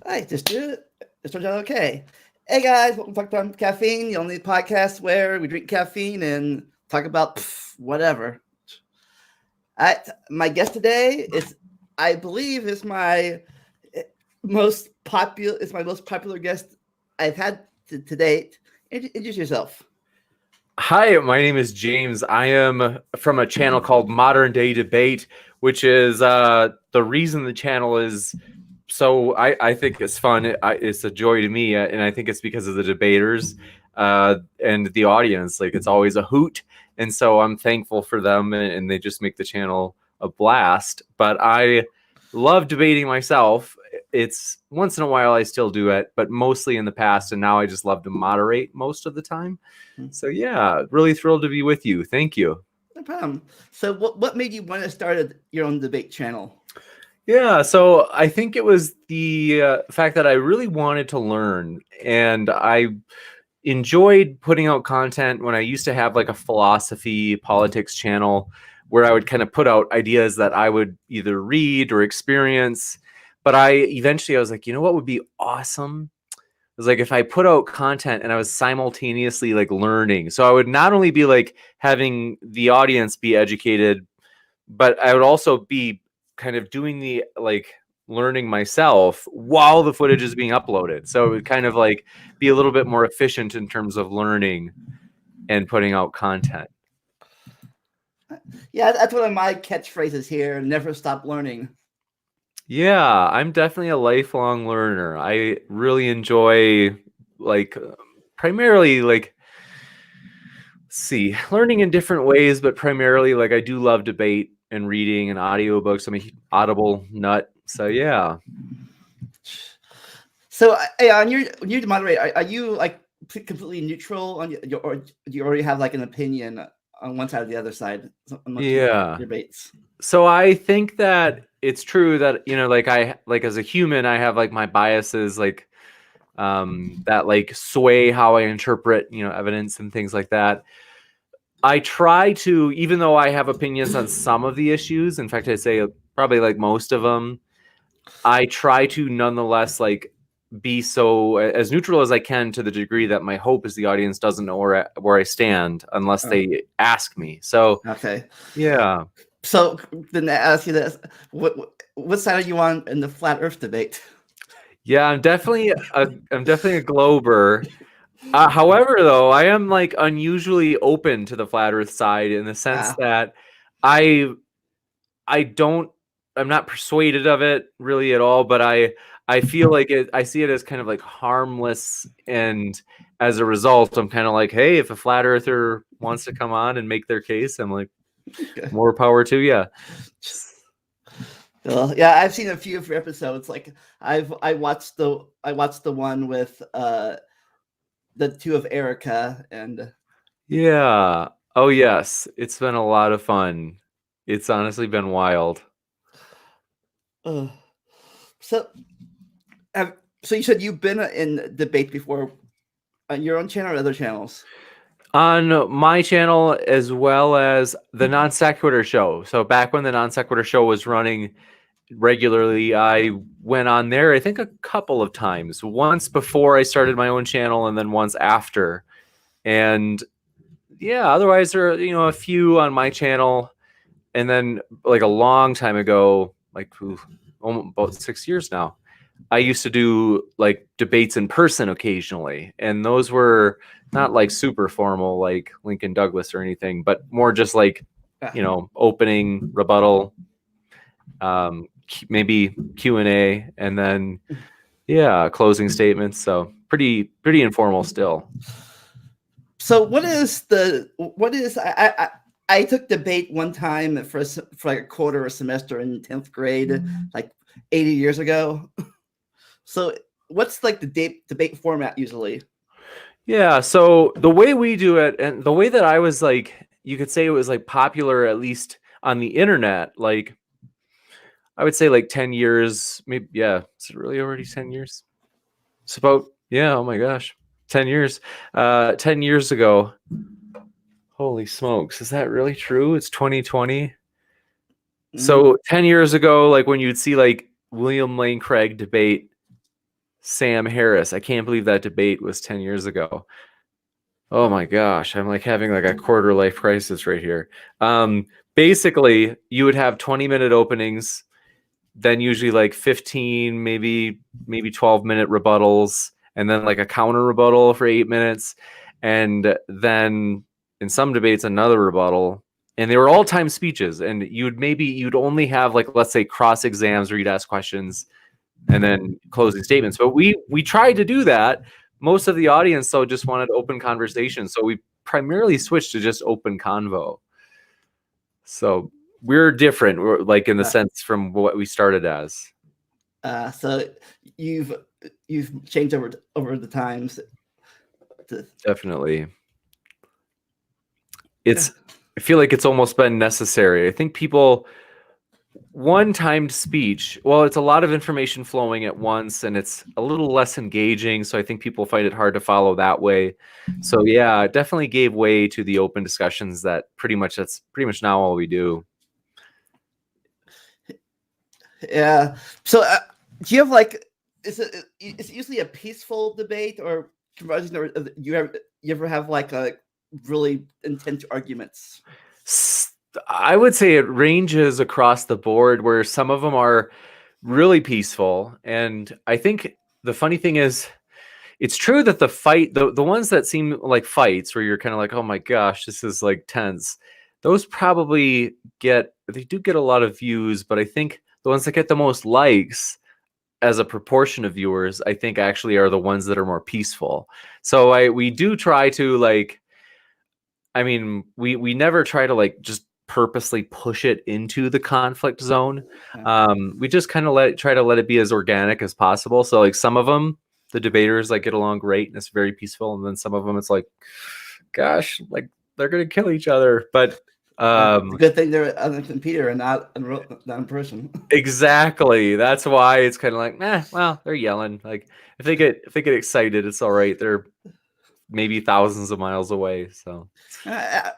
I just did it. It turned out okay. Hey guys, welcome to Talk About Caffeine, the only podcast where we drink caffeine and talk about whatever. My guest today is, I believe, is my most popular. It's my most popular guest I've had to date. Introduce yourself. Hi, my name is James. I am from a channel called Modern Day Debate, which is the reason the channel is so I think it's fun. It's a joy to me, and I think it's because of the debaters and the audience. Like, it's always a hoot, and so I'm thankful for them, and they just make the channel a blast. But I love debating myself. It's once in a while I still do it, but mostly in the past, and now I just love to moderate most of the time. So yeah, really thrilled to be with you. Thank you. No problem. So what made you want to start your own debate channel? Yeah, so I think it was the fact that I really wanted to learn, and I enjoyed putting out content when I used to have like a philosophy politics channel where I would kind of put out ideas that I would either read or experience. But I was like, you know what would be awesome? It was like if I put out content and I was simultaneously like learning. So I would not only be like having the audience be educated, but I would also be kind of doing the like learning myself while the footage is being uploaded. So it would kind of like be a little bit more efficient in terms of learning and putting out content. Yeah, that's one of my catchphrases here. Never stop learning. Yeah, I'm definitely a lifelong learner. I really enjoy like primarily like learning in different ways, but primarily like I do love debate and reading and audiobooks. I'm a Audible nut. So yeah. So on your moderator, are you like completely neutral on your, or do you already have like an opinion on one side or the other side? Yeah. Debates. So I think that it's true that, you know, like I like as a human, I have like my biases, like that like sway how I interpret, you know, evidence and things like that. I try to, even though I have opinions on some of the issues, in fact, I'd say probably like most of them, I try to nonetheless like be so as neutral as I can, to the degree that my hope is the audience doesn't know where I stand unless they ask me. So okay, yeah. So then I ask you this: what side are you on in the flat Earth debate? Yeah, I'm definitely a Glober. However, though, I am like unusually open to the flat Earth side in the sense that I'm not persuaded of it really at all, but I feel like I see it as kind of like harmless, and as a result, I'm kind of like, hey, if a flat earther wants to come on and make their case, I'm like, more power to you. Well, yeah, I've seen a few of your episodes. Like I watched the one with the two of Erica and yeah. Oh yes, it's been a lot of fun. It's honestly been wild. So you said you've been in debate before on your own channel or other channels? On my channel, as well as the Non Sequitur Show. So back when the Non Sequitur Show was running regularly, I went on there, I think, a couple of times. Once before I started my own channel, and then once after. And yeah, otherwise there are, you know, a few on my channel. And then like a long time ago, like about 6 years now, I used to do like debates in person occasionally, and those were not like super formal like Lincoln Douglas or anything, but more just like, you know, opening, rebuttal, maybe Q&A, and then yeah, closing statements. So pretty informal still. So I took debate one time for like a quarter of a semester in 10th grade, like 80 years ago. So what's like the debate format usually? Yeah, so the way we do it, and the way that I was like, you could say it was like popular, at least on the internet, like I would say like 10 years, maybe. Yeah, is it really already 10 years? It's about, yeah, oh my gosh, 10 years. 10 years ago. Holy smokes, is that really true? It's 2020. So 10 years ago, like when you'd see like William Lane Craig debate Sam Harris. I can't believe that debate was 10 years ago. Oh my gosh, I'm like having like a quarter life crisis right here. Basically, you would have 20-minute openings, then usually like 15, maybe 12-minute rebuttals, and then like a counter rebuttal for 8 minutes, and then in some debates another rebuttal. And they were all timed speeches, and you'd only have like, let's say, cross exams where you'd ask questions and then closing statements. But we tried to do that. Most of the audience though just wanted open conversation, so we primarily switched to just open convo. So we're different, we're like in the sense from what we started as. So you've changed over the times. Definitely. I feel like it's almost been necessary. I think people, one-timed speech, well, it's a lot of information flowing at once and it's a little less engaging, so I think people find it hard to follow that way. So yeah, it definitely gave way to the open discussions that's pretty much now all we do. Yeah. So do you have like, is it usually a peaceful debate, or conversion, or you ever have like a really intense arguments? I would say it ranges across the board, where some of them are really peaceful. And I think the funny thing is, it's true that the ones that seem like fights where you're kind of like, oh my gosh, this is like tense, those probably they do get a lot of views, but I think the ones that get the most likes as a proportion of viewers, I think actually are the ones that are more peaceful. So we do try to like, I mean, we never try to like just purposely push it into the conflict zone. We just kind of try to let it be as organic as possible. So like some of them, the debaters like get along great and it's very peaceful, and then some of them it's like, gosh, like they're gonna kill each other. But the good thing they're on the computer and not in person. Exactly. That's why it's kind of like, well, they're yelling. Like if they get excited, it's all right. They're maybe thousands of miles away. So I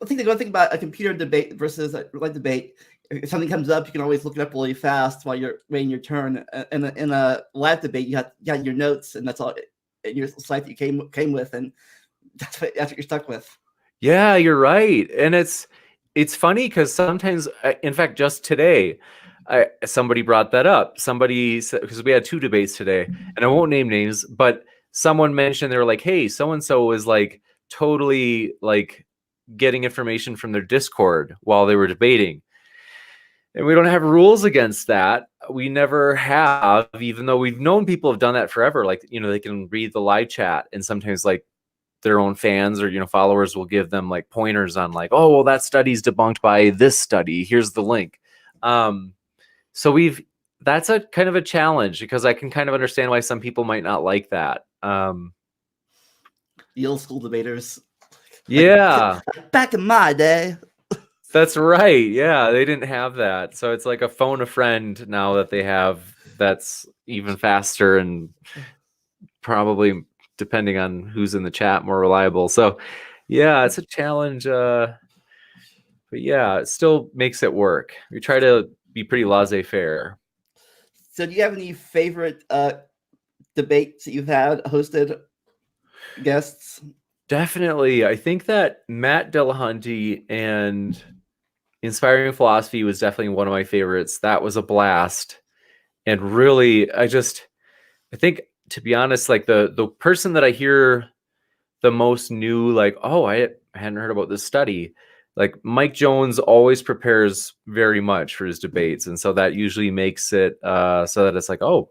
think the good thing about a computer debate versus a live debate, if something comes up, you can always look it up really fast while you're waiting your turn. In a live debate, you got your notes, and that's all in your slide that you came with, and that's what you're stuck with. Yeah, you're right. And it's funny because sometimes, in fact, just today, somebody brought that up. Somebody said, because we had 2 debates today, and I won't name names, but someone mentioned, they were like, hey, so-and-so was like totally like getting information from their Discord while they were debating. And we don't have rules against that. We never have, even though we've known people have done that forever. Like, they can read the live chat, and sometimes like their own fans or followers will give them like pointers on like, oh, well, that study's debunked by this study, here's the link. So that's a kind of a challenge, because I can kind of understand why some people might not like that. The old school debaters. Yeah. Back in my day. That's right. Yeah, they didn't have that. So it's like a phone a friend now that they have, that's even faster and probably, depending on who's in the chat, more reliable. So yeah, it's a challenge. But yeah, it still makes it work. We try to be pretty laissez-faire. So do you have any favorite debates that you've had hosted, guests? Definitely. I think that Matt Dillahunty and Inspiring Philosophy was definitely one of my favorites. That was a blast. And really, I think, to be honest, like the person that I hear the most new, like, oh, I hadn't heard about this study. Like Mike Jones always prepares very much for his debates. And so that usually makes it so that it's like, oh,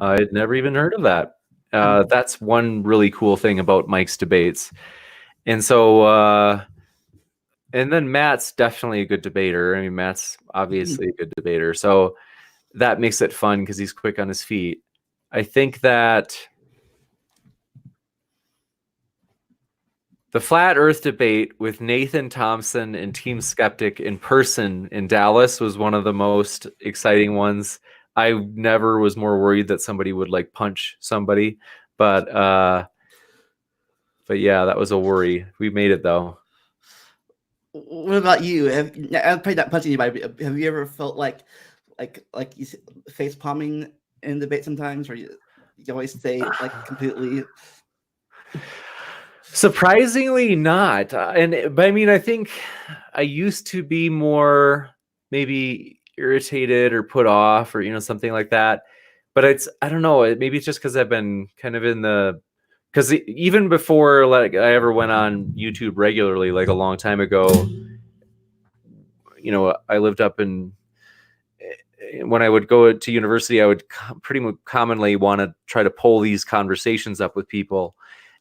I'd never even heard of that. That's one really cool thing about Mike's debates. And so, and then Matt's definitely a good debater. I mean, Matt's obviously a good debater. So that makes it fun because he's quick on his feet. I think that the Flat Earth debate with Nathan Thompson and Team Skeptic in person in Dallas was one of the most exciting ones. I never was more worried that somebody would like punch somebody, but yeah, that was a worry. We made it though. What about you? I'm probably not punching anybody. Have you ever felt like you face palming in debate sometimes, or you always stay like completely? Surprisingly not. But I mean, I think I used to be more maybe irritated or put off or, something like that. But I don't know, maybe it's just because I've been kind of because even before like I ever went on YouTube regularly, like a long time ago, I lived up in, when I would go to university, I would pretty commonly want to try to pull these conversations up with people.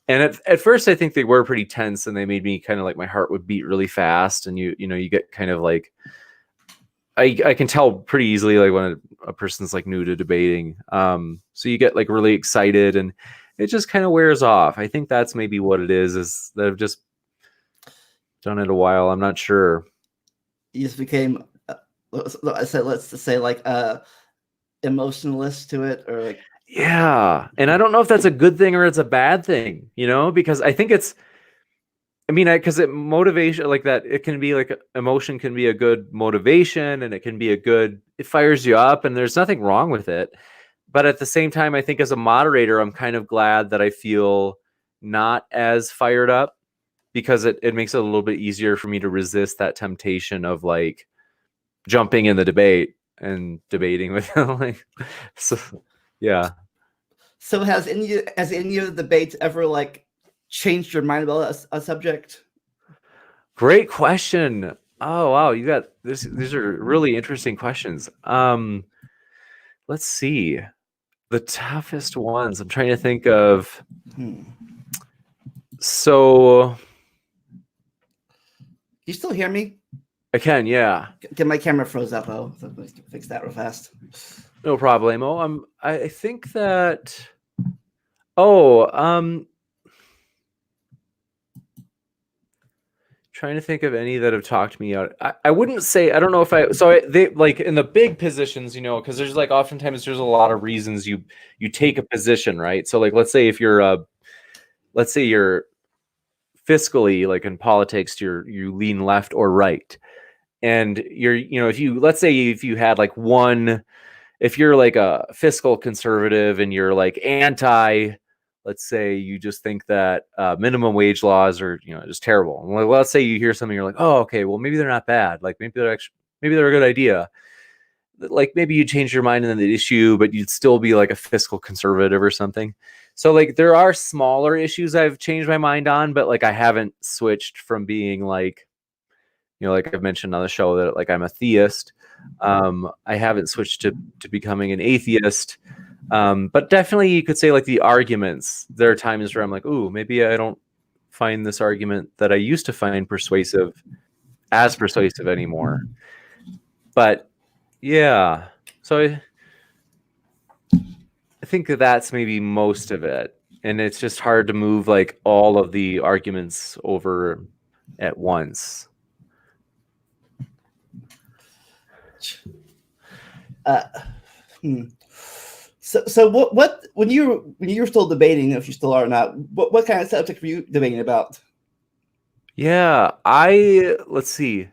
And at first, I think they were pretty tense, and they made me kind of like my heart would beat really fast, and you get kind of like, I can tell pretty easily like when a person's like new to debating. So you get like really excited, and it just kind of wears off. I think that's maybe what it is that I've just done it a while. I'm not sure. You just became, let's say like emotionalist to it, or like. Yeah. And I don't know if that's a good thing or it's a bad thing, because I think because motivation like that, it can be like emotion can be a good motivation, and it fires you up, and there's nothing wrong with it. But at the same time, I think as a moderator, I'm kind of glad that I feel not as fired up, because it makes it a little bit easier for me to resist that temptation of like jumping in the debate and debating with like, so yeah. So has any of the debates ever like changed your mind about a subject? Great question. Oh wow, you got this. These are really interesting questions. Let's see. The toughest ones. I'm trying to think of. So You still hear me? I can, yeah. Get my camera froze up. Oh, so let's fix that real fast. No problemo. I think that. Oh, trying to think of any that have talked me out. I wouldn't say, I don't know if they like in the big positions, because there's like oftentimes there's a lot of reasons you take a position, right? So like let's say you're fiscally, like in politics, you lean left or right, and if you had like if you're like a fiscal conservative and you're like anti, let's say you just think that minimum wage laws are just terrible. Well, let's say you hear something, you're like, oh, okay, well maybe they're not bad. Like maybe they're a good idea. Like maybe you change your mind on the issue, but you'd still be like a fiscal conservative or something. So like there are smaller issues I've changed my mind on, but like I haven't switched from being like, like I've mentioned on the show that like I'm a theist. I haven't switched to becoming an atheist. But definitely you could say like the arguments, there are times where I'm like, ooh, maybe I don't find this argument that I used to find persuasive anymore. But yeah, so I think that's maybe most of it. And it's just hard to move like all of the arguments over at once. So what when you were still debating, if you still are or not, what kind of subject were you debating about? Yeah, let's see.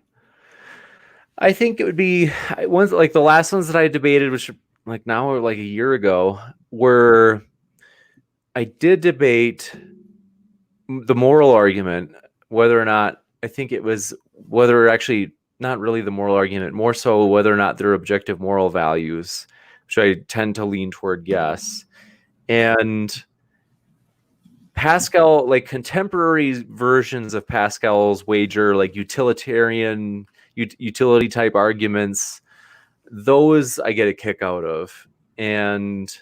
I think it would be ones like the last ones that I debated, which like now or like a year ago, were I did debate the moral argument, whether or not actually not really the moral argument, more so whether or not they're objective moral values, which I tend to lean toward yes. And Pascal, like contemporary versions of Pascal's wager, like utility type arguments, those I get a kick out of. And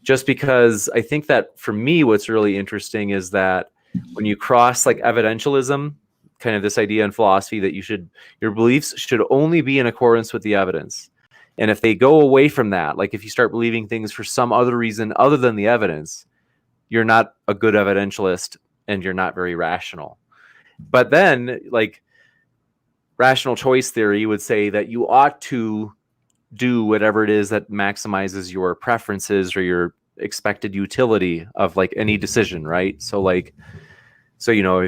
just because I think that for me, what's really interesting is that when you cross like evidentialism, kind of this idea in philosophy that your beliefs should only be in accordance with the evidence. And if they go away from that, like if you start believing things for some other reason other than the evidence, you're not a good evidentialist and you're not very rational. But then like rational choice theory would say that you ought to do whatever it is that maximizes your preferences or your expected utility of like any decision, right? So if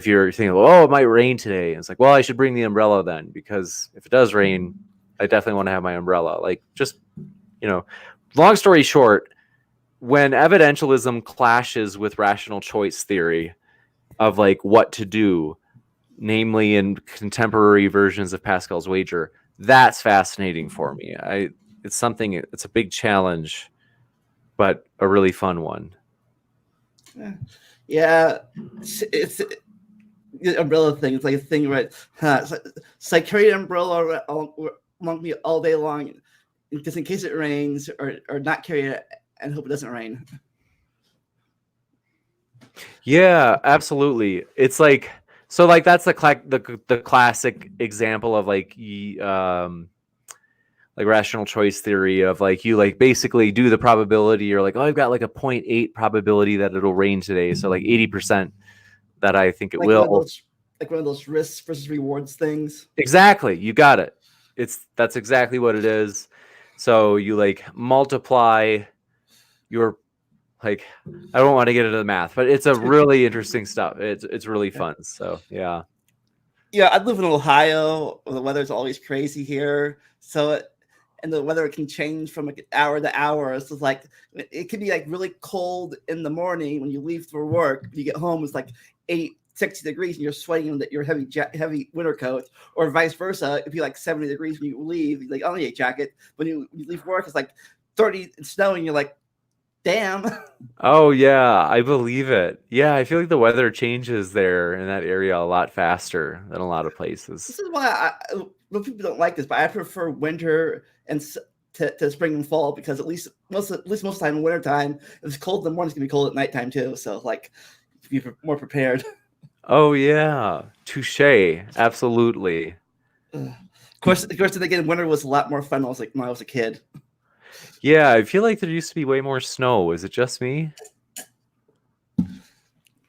you're thinking, oh, it might rain today, it's like, well, I should bring the umbrella then, because if it does rain, I definitely want to have my umbrella. Like just, long story short, when evidentialism clashes with rational choice theory of like what to do, namely in contemporary versions of Pascal's wager, that's fascinating for me. It's a big challenge, but a really fun one. Yeah, it's the umbrella thing. It's like a thing, right? It's like carry an umbrella along me all day long, just in case it rains, or not carry it and hope it doesn't rain. Yeah, absolutely. It's like so like that's the classic example of like rational choice theory of like you like basically do the probability. You're like, oh, I've got like a 0.8 probability that it'll rain today, so like 80% that I think it like will. One of those risks versus rewards things. Exactly, you got it. That's exactly what it is. So you like multiply your like I don't want to get into the math, but it's a really interesting stuff. It's really fun. So yeah. Yeah, I live in Ohio, where the weather's always crazy here. And the weather can change from like hour to hour. So it's like it can be like really cold in the morning when you leave for work. When you get home, it's like 60 degrees and you're sweating in your heavy winter coat, or vice versa. It'd be like 70 degrees when you leave. You're like, I don't need a jacket. When you leave work, it's like 30 and snowing. You're like, damn. Oh yeah, I believe it. Yeah, I feel like the weather changes there in that area a lot faster than a lot of places. This is why people don't like this, but I prefer winter and to spring and fall, because at least most of the time in winter time, if it's cold in the morning, it's gonna be cold at nighttime too. So like, be more prepared. Oh yeah, touche, absolutely. Of course, then again, winter was a lot more fun when I was a kid. Yeah, I feel like there used to be way more snow. Is it just me?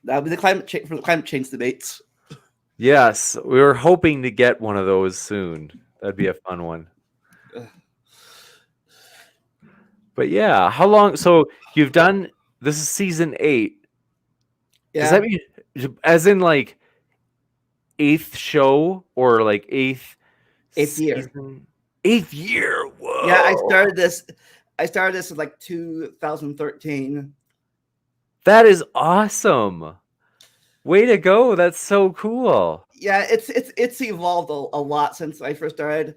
That would be the climate change debates. Yes, we were hoping to get one of those soon. That'd be a fun one. But yeah, how long? So you've done this is season 8. Yeah. Does that mean as in like 8th show or like 8th year? season? 8th year. Whoa. Yeah, I started this in like 2013. That is awesome. Way to go. That's so cool. Yeah, it's evolved a lot since I first started.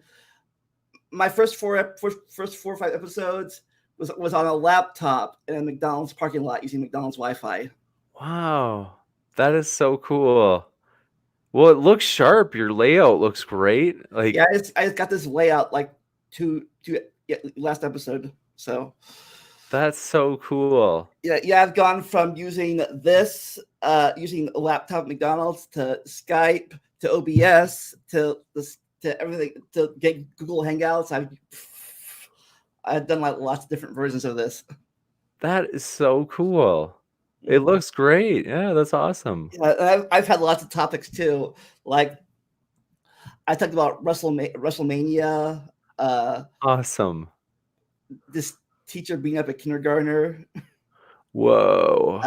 My first four or 5 episodes was on a laptop in a McDonald's parking lot using McDonald's Wi-Fi. Wow, that is so cool. Well, it looks sharp. Your layout looks great. Like yeah, I just got this layout like last episode. So that's so cool. Yeah, I've gone from using using a laptop at McDonald's to Skype to OBS to everything, to get Google Hangouts. I've done like lots of different versions of this. That is so cool. It looks great. Yeah, that's awesome. Yeah, I've had lots of topics too. Like I talked about WrestleMania. Awesome. This teacher being up a kindergartner. Whoa.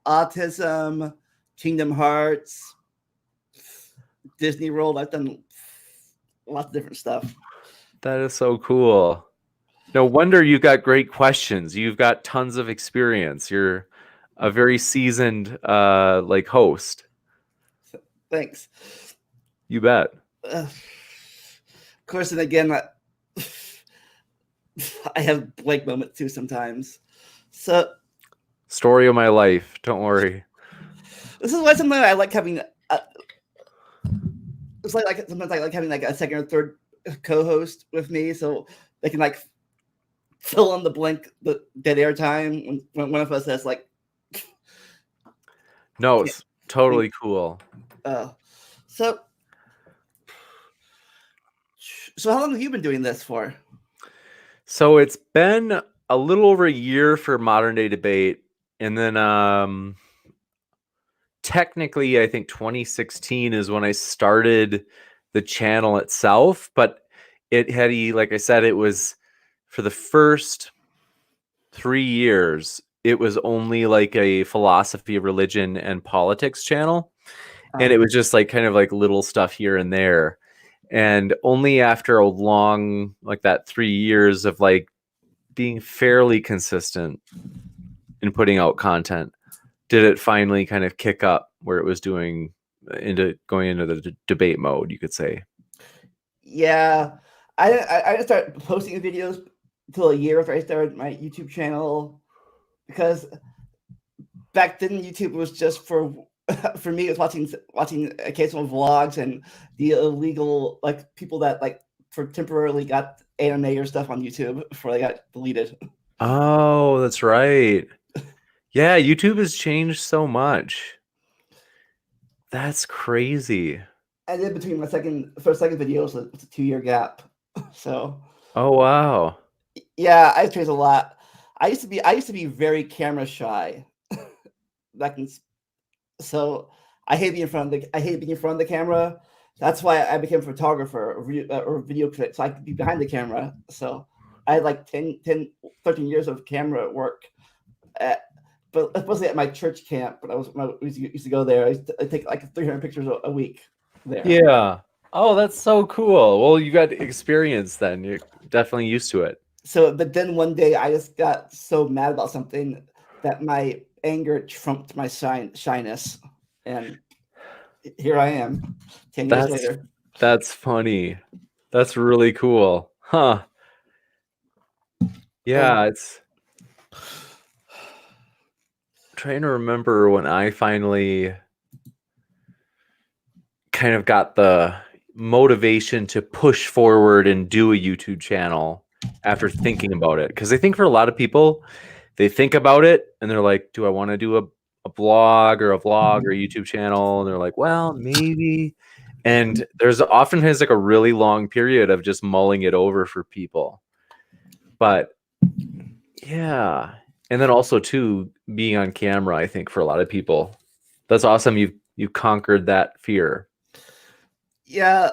Autism, Kingdom Hearts, Disney World. I've done lots of different stuff. That is so cool. No wonder you got great questions. You've got tons of experience. You're a very seasoned like host. Thanks. You bet. Of course, and again, I have blank moments too sometimes. So, story of my life. Don't worry. This is why sometimes I like having. It's like sometimes I like having like a second or third co-host with me, so they can like fill in the dead air time when one of us has like. No, it's totally cool. So how long have you been doing this for? So it's been a little over a year for Modern Day Debate, and then technically I think 2016 is when I started the channel itself, but it had, like I said, it was for the first 3 years it was only like a philosophy, religion, and politics channel, and it was just like kind of like little stuff here and there. And only after a long, like that 3 years of like being fairly consistent in putting out content, did it finally kind of kick up where it was going into the debate mode, you could say? Yeah, I didn't start posting videos until a year after I started my YouTube channel, because back then YouTube was just for me. It was watching occasional vlogs and the illegal, like, people that like for temporarily got anime or stuff on YouTube before they got deleted. Oh, that's right. Yeah, YouTube has changed so much. That's crazy. And then between my second video was a 2-year gap. So Oh, wow. yeah, I've changed a lot. I used to be very camera shy. Back in, so I hate being in front of the camera. That's why I became a photographer or video critic, so I could be behind the camera. So I had like 10, 13 years of camera work, but especially at my church camp. When I used to go there, I'd take like 300 pictures a week there. Yeah. Oh, that's so cool. Well, you got experience then. You're definitely used to it. So, but then one day I just got so mad about something that my anger trumped my shyness, and here I am, 10 years later. That's funny. That's really cool. Huh. Yeah, it's trying to remember when I finally kind of got the motivation to push forward and do a YouTube channel after thinking about it. Because I think for a lot of people, they think about it and they're like, do I want to do a blog or a vlog or a YouTube channel? And they're like, well, maybe. And there's often like a really long period of just mulling it over for people. But yeah. And then also too, being on camera, I think for a lot of people, that's awesome. You've conquered that fear. Yeah,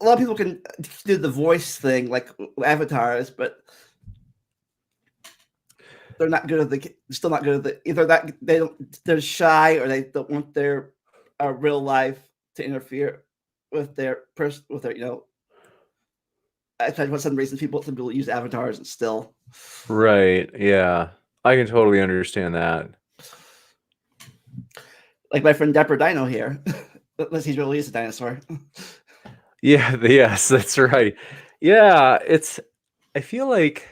a lot of people can do the voice thing, like avatars, but they're not good at still not good at either that they're shy, or they don't want their real life to interfere with their I tried for some reason some people use avatars and still. Right. Yeah. I can totally understand that. Like my friend Dapper Dino here, unless he's really is a dinosaur. Yeah. Yes, that's right. Yeah. I feel like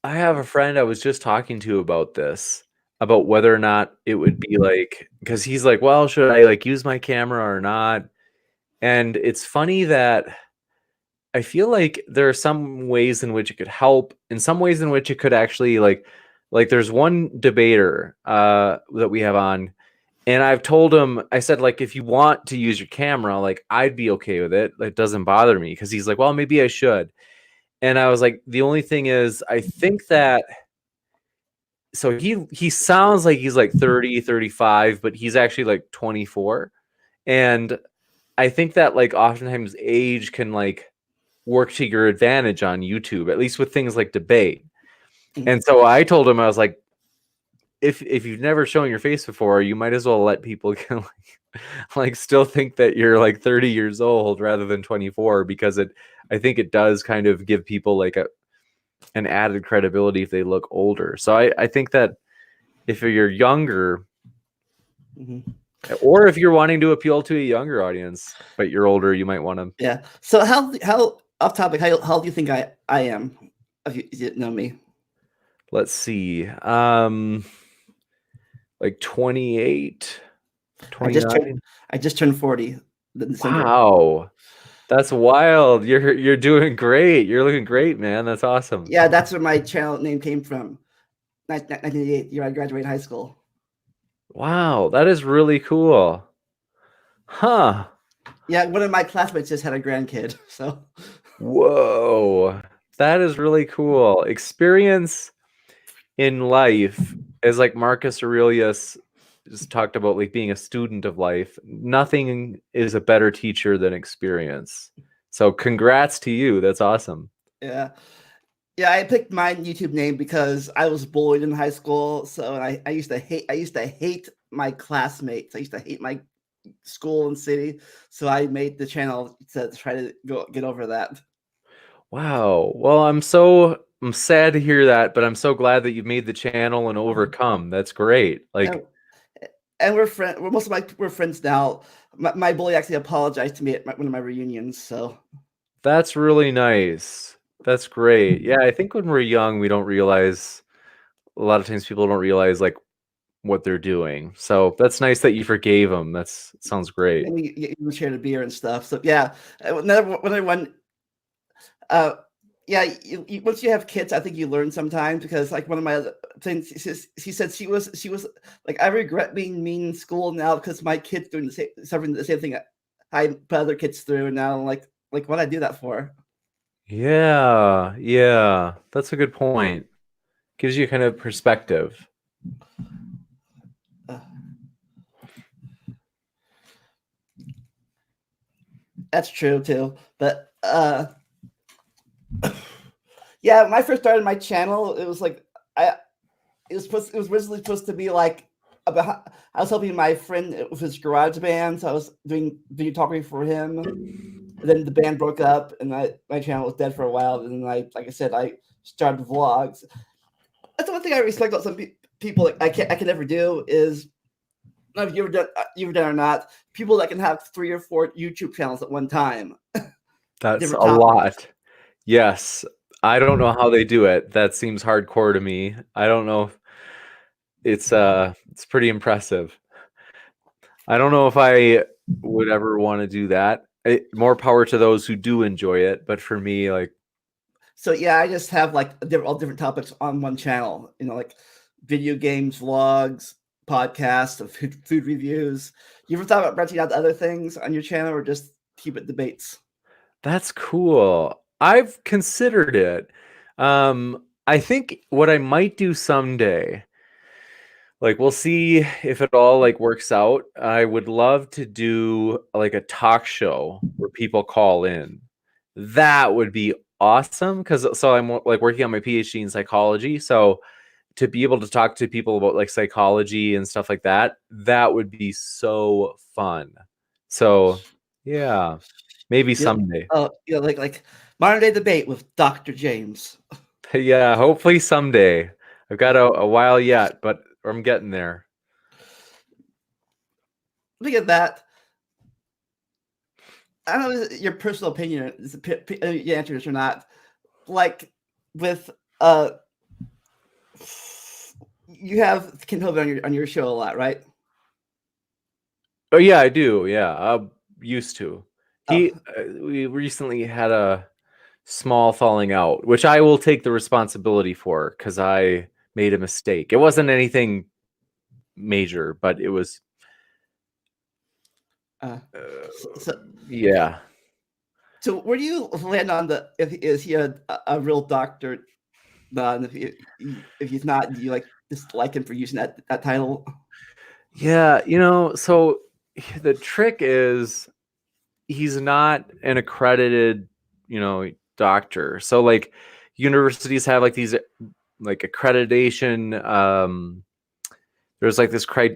I have a friend I was just talking to about this, about whether or not it would be like, because he's like, well, should I like use my camera or not? And it's funny that I feel like there are some ways in which it could help, and some ways in which it could actually like there's one debater that we have on, and I've told him, I said, like, if you want to use your camera, like, I'd be okay with it. It doesn't bother me. Because he's like, well, maybe I should. And I was like, the only thing is, I think that, so he sounds like he's like 30, 35, but he's actually like 24. And I think that like oftentimes age can like work to your advantage on YouTube, at least with things like debate. And so I told him, I was like, if you've never shown your face before, you might as well let people like still think that you're like 30 years old rather than 24, because I think it does kind of give people like an added credibility if they look older. So I think that if you're younger, or if you're wanting to appeal to a younger audience, but you're older, you might want to. Yeah. So how off topic, how do you think I am? If you didn't know me. Let's see. Like 28, 29. I just turned 40 in December. Wow. That's wild. You're doing great. You're looking great, man. That's awesome. Yeah, that's where my channel name came from. 1988, year I graduated high school. Wow, that is really cool. Huh. Yeah, one of my classmates just had a grandkid, so. Whoa. That is really cool. Experience in life is like Marcus Aurelius just talked about, like being a student of life. Nothing is a better teacher than experience. So congrats to you. That's awesome. Yeah. Yeah, I picked my YouTube name because I was bullied in high school. So I used to hate my classmates. I used to hate my school and city. So I made the channel to try to get over that. Wow. Well, I'm sad to hear that, but I'm so glad that you've made the channel and overcome. That's great. Like And, and we're friends. We're we're friends now. My bully actually apologized to me at one of my reunions. So that's really nice. That's great. Yeah, I think when we're young, we don't realize a lot of times people don't realize like what they're doing. So that's nice that you forgave them. Sounds great. and we shared a beer and stuff. So yeah, another one. Uh, yeah, once you have kids, I think you learn sometimes because like one of my other things, she said she was like, I regret being mean in school now because my kids doing suffering the same thing I put other kids through, and now I'm like what I do that for? Yeah, yeah. That's a good point. Gives you kind of perspective. Uh, that's true too, but yeah, when I first started my channel, it was like I it was originally supposed to be like about I was helping my friend with his garage band, so I was doing videography for him. And then the band broke up, and my channel was dead for a while. And then like I said, I started vlogs. That's the one thing I respect about some people. Like I can never do is I don't know if you've done or not. People that can have 3 or 4 YouTube channels at one time, That's different a topics. lot. Yes. I don't know how they do it. That seems hardcore to me. I don't know if it's pretty impressive. I don't know if I would ever want to do that. More power to those who do enjoy it, but for me, like, So yeah, I just have like all different topics on one channel. You know, like video games, vlogs, podcasts of food reviews. You ever thought about branching out to other things on your channel, or just keep it debates? that's cool. I've considered it. I think what I might do someday, like we'll see if it all like works out. I would love to do like a talk show where people call in. That would be awesome because so I'm like working on my PhD in psychology. So to be able to talk to people about like psychology and stuff like that, that would be so fun. So yeah, maybe someday. You know, like modern day debate with Dr. James. Yeah, hopefully someday. I've got a while yet, but I'm getting there. Look at that. I don't know your personal opinion. You answer this or not. Like with you have Ken Hovind on your show a lot, right? Oh yeah, I do. Yeah, used to. Oh, We recently had a small falling out, which I will take the responsibility for because I made a mistake. It wasn't anything major, but it was. uh, Uh, so yeah. so where do you land on the if is he a real doctor? And if he's not, do you like dislike him for using that title? Yeah, so the trick is he's not an accredited, doctor. So like universities have like these like accreditation there's like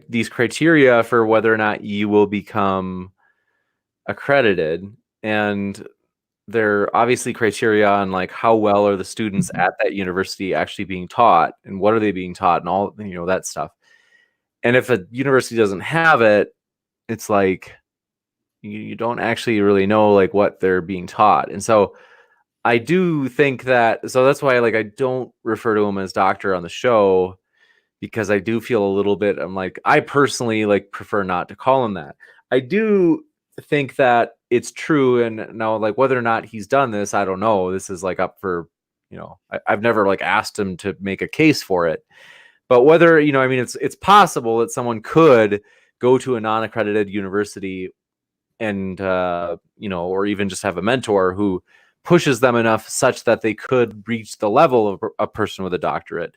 these criteria for whether or not you will become accredited, and there are obviously criteria on like how well are the students at that university actually being taught and what are they being taught and all that stuff. And if a university doesn't have it, it's like you don't actually really know like what they're being taught. And so I do think that, so that's why like I don't refer to him as doctor on the show, because I do feel a little bit, I'm like, I personally like prefer not to call him that. I do think that it's true. And now like whether or not he's done this, I don't know. This is like up for, I've never like asked him to make a case for it. But whether, I mean, it's possible that someone could go to a non-accredited university and or even just have a mentor who pushes them enough such that they could reach the level of a person with a doctorate.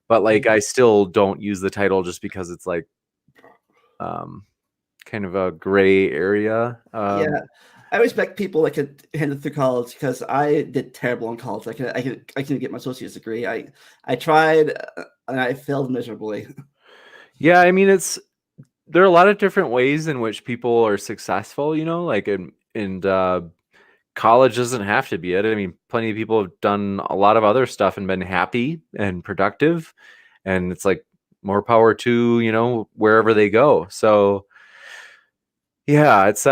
But like I still don't use the title just because it's like kind of a gray area. Yeah, I respect people that could handle through college because I did terrible in college. I couldn't get my associate's degree. I tried and I failed miserably. Yeah, I mean there are a lot of different ways in which people are successful, like in college doesn't have to be it. I mean, plenty of people have done a lot of other stuff and been happy and productive, and it's like more power to, wherever they go. So yeah, it's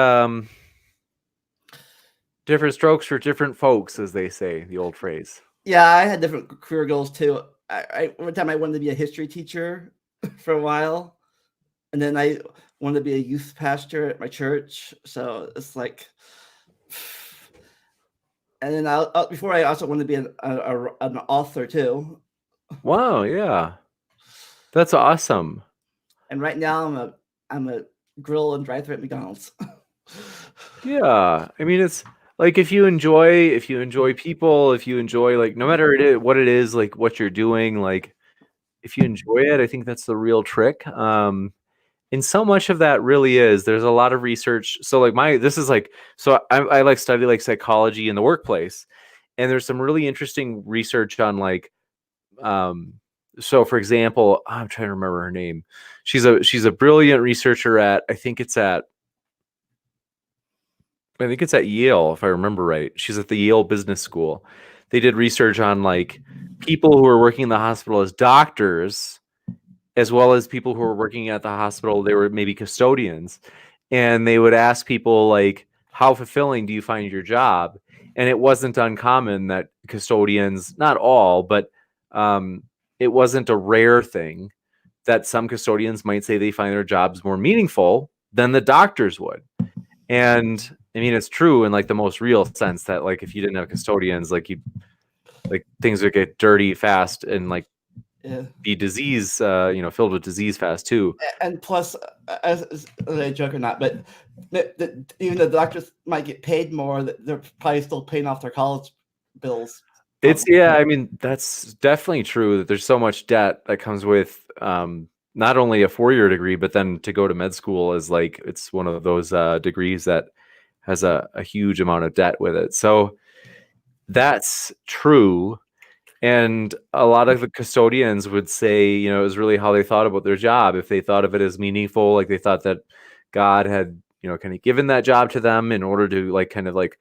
different strokes for different folks, as they say, the old phrase. Yeah, I had different career goals too. One time I wanted to be a history teacher for a while, and then I wanted to be a youth pastor at my church. So it's like, and then before I also wanted to be an author too. Wow, yeah. That's awesome. And right now I'm a grill and drive-thru at McDonald's. Yeah. I mean, it's like if you enjoy people, if you enjoy, like, no matter what it is, like what you're doing, like if you enjoy it, I think that's the real trick. And so much of that really is, there's a lot of research. So like I like study like psychology in the workplace, and there's some really interesting research on like, so for example, I'm trying to remember her name. She's a brilliant researcher at, I think it's at Yale, if I remember right. She's at the Yale Business School. They did research on like people who are working in the hospital as doctors, as well as people who were working at the hospital. They were maybe custodians, and they would ask people like, how fulfilling do you find your job? And it wasn't uncommon that custodians, not all, but it wasn't a rare thing that some custodians might say they find their jobs more meaningful than the doctors would. And I mean, it's true in like the most real sense that like if you didn't have custodians, like things would get dirty fast and like be disease, filled with disease fast too. And plus, as a joke or not, but even the doctors might get paid more, they're probably still paying off their college bills. I mean, that's definitely true that there's so much debt that comes with not only a 4-year degree, but then to go to med school is like, it's one of those degrees that has a huge amount of debt with it. So that's true. And a lot of the custodians would say, it was really how they thought about their job. If they thought of it as meaningful, like they thought that God had, kind of given that job to them in order to like kind of like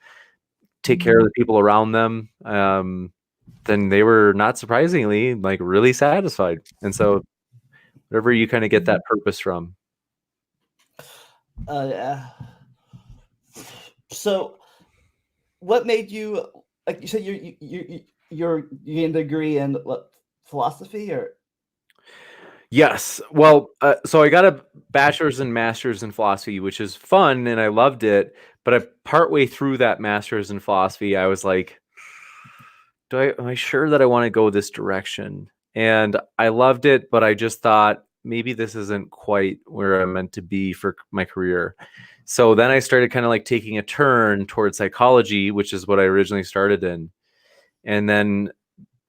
take care of the people around them, then they were, not surprisingly, like really satisfied. And so wherever you kind of get that purpose from. Yeah. So what made you, like you said, you're getting a degree in what, philosophy or? Yes. Well, so I got a bachelor's and master's in philosophy, which is fun, and I loved it. But partway through that master's in philosophy, I was like, am I sure that I want to go this direction? And I loved it, but I just thought maybe this isn't quite where I'm meant to be for my career. So then I started kind of like taking a turn towards psychology, which is what I originally started in. And then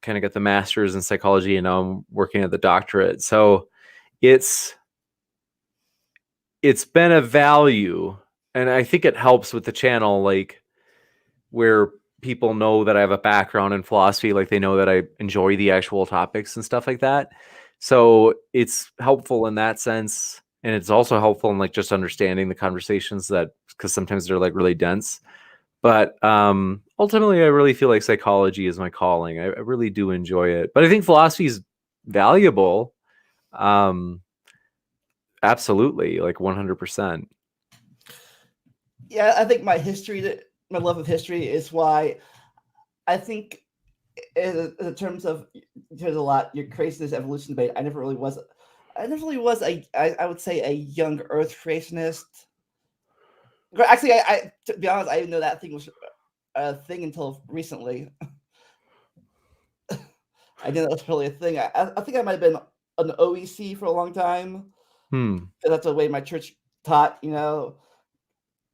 kind of got the master's in psychology, and now I'm working at the doctorate. So it's been a value, and I think it helps with the channel, like where people know that I have a background in philosophy, like they know that I enjoy the actual topics and stuff like that. So it's helpful in that sense. And it's also helpful in like just understanding the conversations, that because sometimes they're like really dense. But ultimately, I really feel like psychology is my calling. I really do enjoy it. But I think philosophy is valuable. Absolutely, like 100%. Yeah, I think my love of history is why I think in terms of, there's a lot, your creationist evolution debate, I never really was I would say a young earth creationist. Actually, to be honest, I didn't know that thing was a thing until recently. I didn't know it was really a thing. I think I might have been an OEC for a long time. Because that's the way my church taught,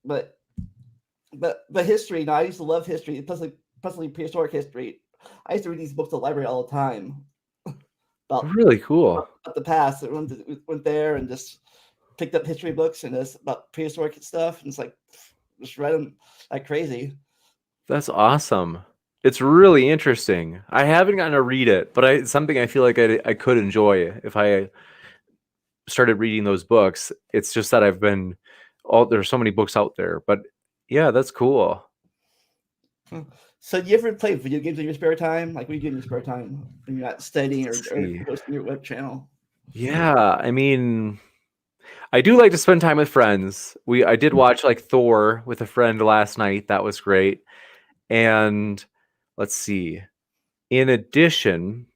But history, I used to love history, especially prehistoric history. I used to read these books at the library all the time. Really cool. About the past. We went there and just picked up history books and just about prehistoric stuff, and it's like just read them like crazy. That's awesome. It's really interesting. I haven't gotten to read it, but it's something I feel like I could enjoy if I started reading those books. It's just that there's so many books out there, but yeah, that's cool. So, do you ever play video games in your spare time? Like, what do you do in your spare time when you're not studying or, Let's or see. hosting your web channel? Yeah, I mean, I do like to spend time with friends. I did watch like Thor with a friend last night. That was great. And let's see. In addition,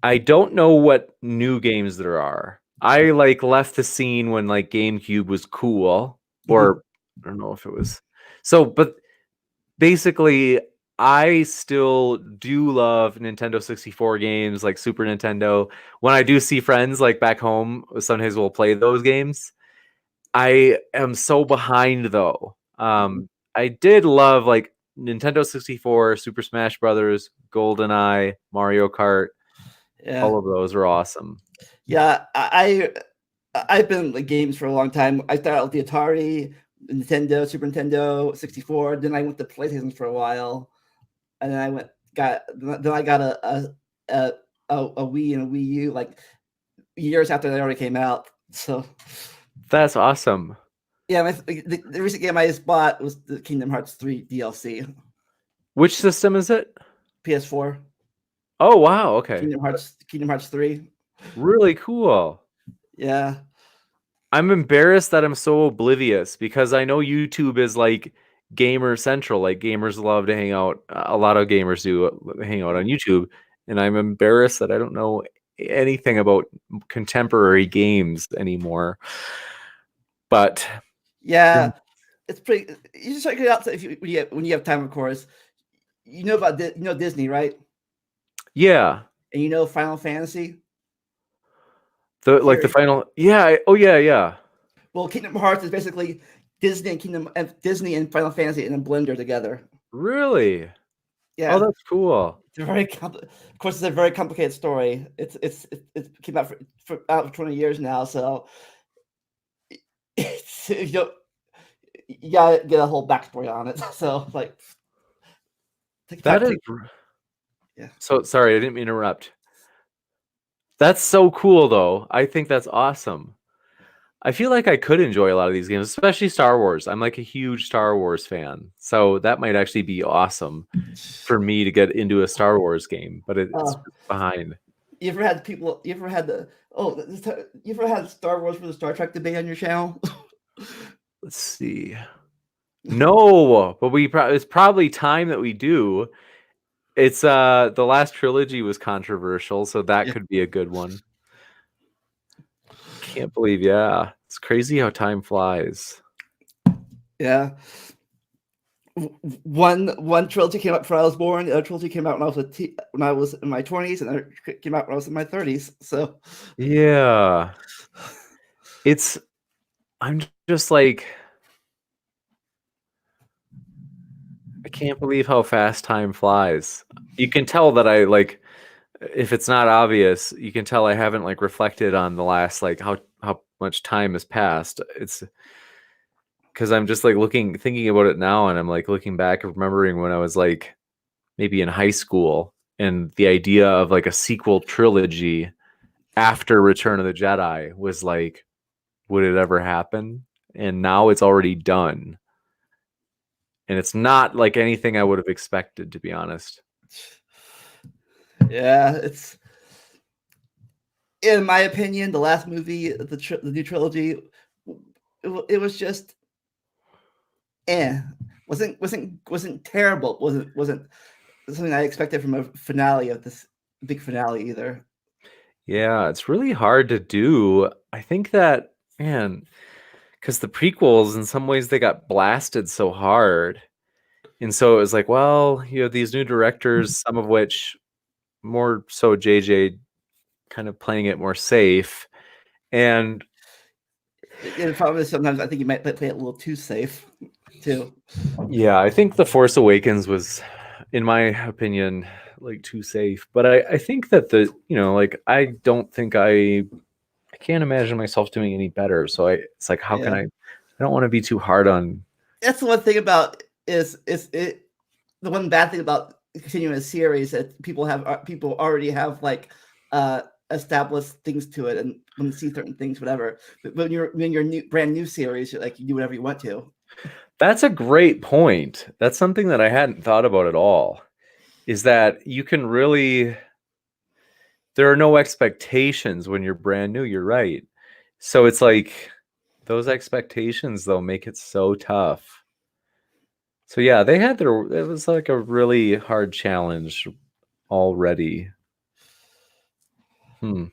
I don't know what new games there are. I like left the scene when like GameCube was cool, or I don't know if it was. So, but basically, I still do love Nintendo 64 games, like Super Nintendo. When I do see friends like back home, sometimes we'll play those games. I am so behind though. I did love like Nintendo 64, Super Smash Brothers, GoldenEye, Mario Kart. Yeah, All of those are awesome. yeah. I've been in the games for a long time. I started out with the Atari, Nintendo, Super Nintendo, 64. Then I went to PlayStation for a while, and then I got a, a Wii and a Wii U like years after they already came out. So That's awesome. yeah, the recent game I just bought was the Kingdom Hearts 3 DLC, Which system is it? PS4. Oh wow, okay. Kingdom Hearts 3. Really cool. Yeah. I'm embarrassed that I'm so oblivious because I know YouTube is like gamer central. Like gamers love to hang out. A lot of gamers do hang out on YouTube, and I'm embarrassed that I don't know anything about contemporary games anymore. But Yeah. It's pretty. You just check it out if when you have time, of course. You know about Disney, right? yeah, And you know Final Fantasy. the Series. final. Yeah. Oh yeah, yeah. Well, Kingdom Hearts is basically Disney and Final Fantasy in a blender together. Really? Oh, Yeah, that's cool. it's a of course, it's a very complicated story. It came out for 20 years now, so it's you gotta get a whole backstory on it. So like, take time. That is. Yeah, So sorry, I didn't mean to interrupt. That's so cool, though. I think that's awesome. I feel like I could enjoy a lot of these games, especially Star Wars. I'm like a huge Star Wars fan, so that might actually be awesome for me to get into a Star Wars game. But it's uh, behind. you ever had people? You ever had you ever had Star Wars versus Star Trek debate on your channel? Let's see. No, but it's probably time that we do. It's the last trilogy was controversial, so that Yeah. could be a good one. Can't believe, yeah. It's crazy how time flies. Yeah. One trilogy came out before I was born. The other trilogy came out when I was in my 20s, and it came out when I was in my 30s. So Yeah. It's I'm just like I can't believe how fast time flies. You can tell that I like if it's not obvious, you can tell I haven't like reflected on the last like how much time has passed. It's because I'm just like thinking about it now, and I'm like looking back, remembering when I was like maybe in high school, and the idea of like a sequel trilogy after Return of the Jedi was like, would it ever happen? And now it's already done. And it's not like anything I would have expected, to be honest. yeah, it's in my opinion, the last movie, the new trilogy, it was just wasn't terrible. Wasn't something I expected from a finale of this big finale either. Yeah, it's really hard to do. I think that, man, because the prequels, in some ways, they got blasted so hard. And so it was like, well, you have these new directors, some of which more so JJ kind of playing it more safe. And The problem is sometimes I think you might play it a little too safe too. yeah, I think The Force Awakens was, in my opinion, like too safe. But I think that like I don't think I can't imagine myself doing any better. So it's like, how can Yeah, I don't want to be too hard on. that's the one thing about is it the one bad thing about continuing a series that people already have like established things to it and when you see certain things, whatever. But when you're new brand new series, you're like you do whatever you want to. That's a great point. That's something that I hadn't thought about at all. Is that you can really, there are no expectations when you're brand new. You're right. So it's like those expectations though make it so tough. So yeah, they had their, it was like a really hard challenge already. Hmm.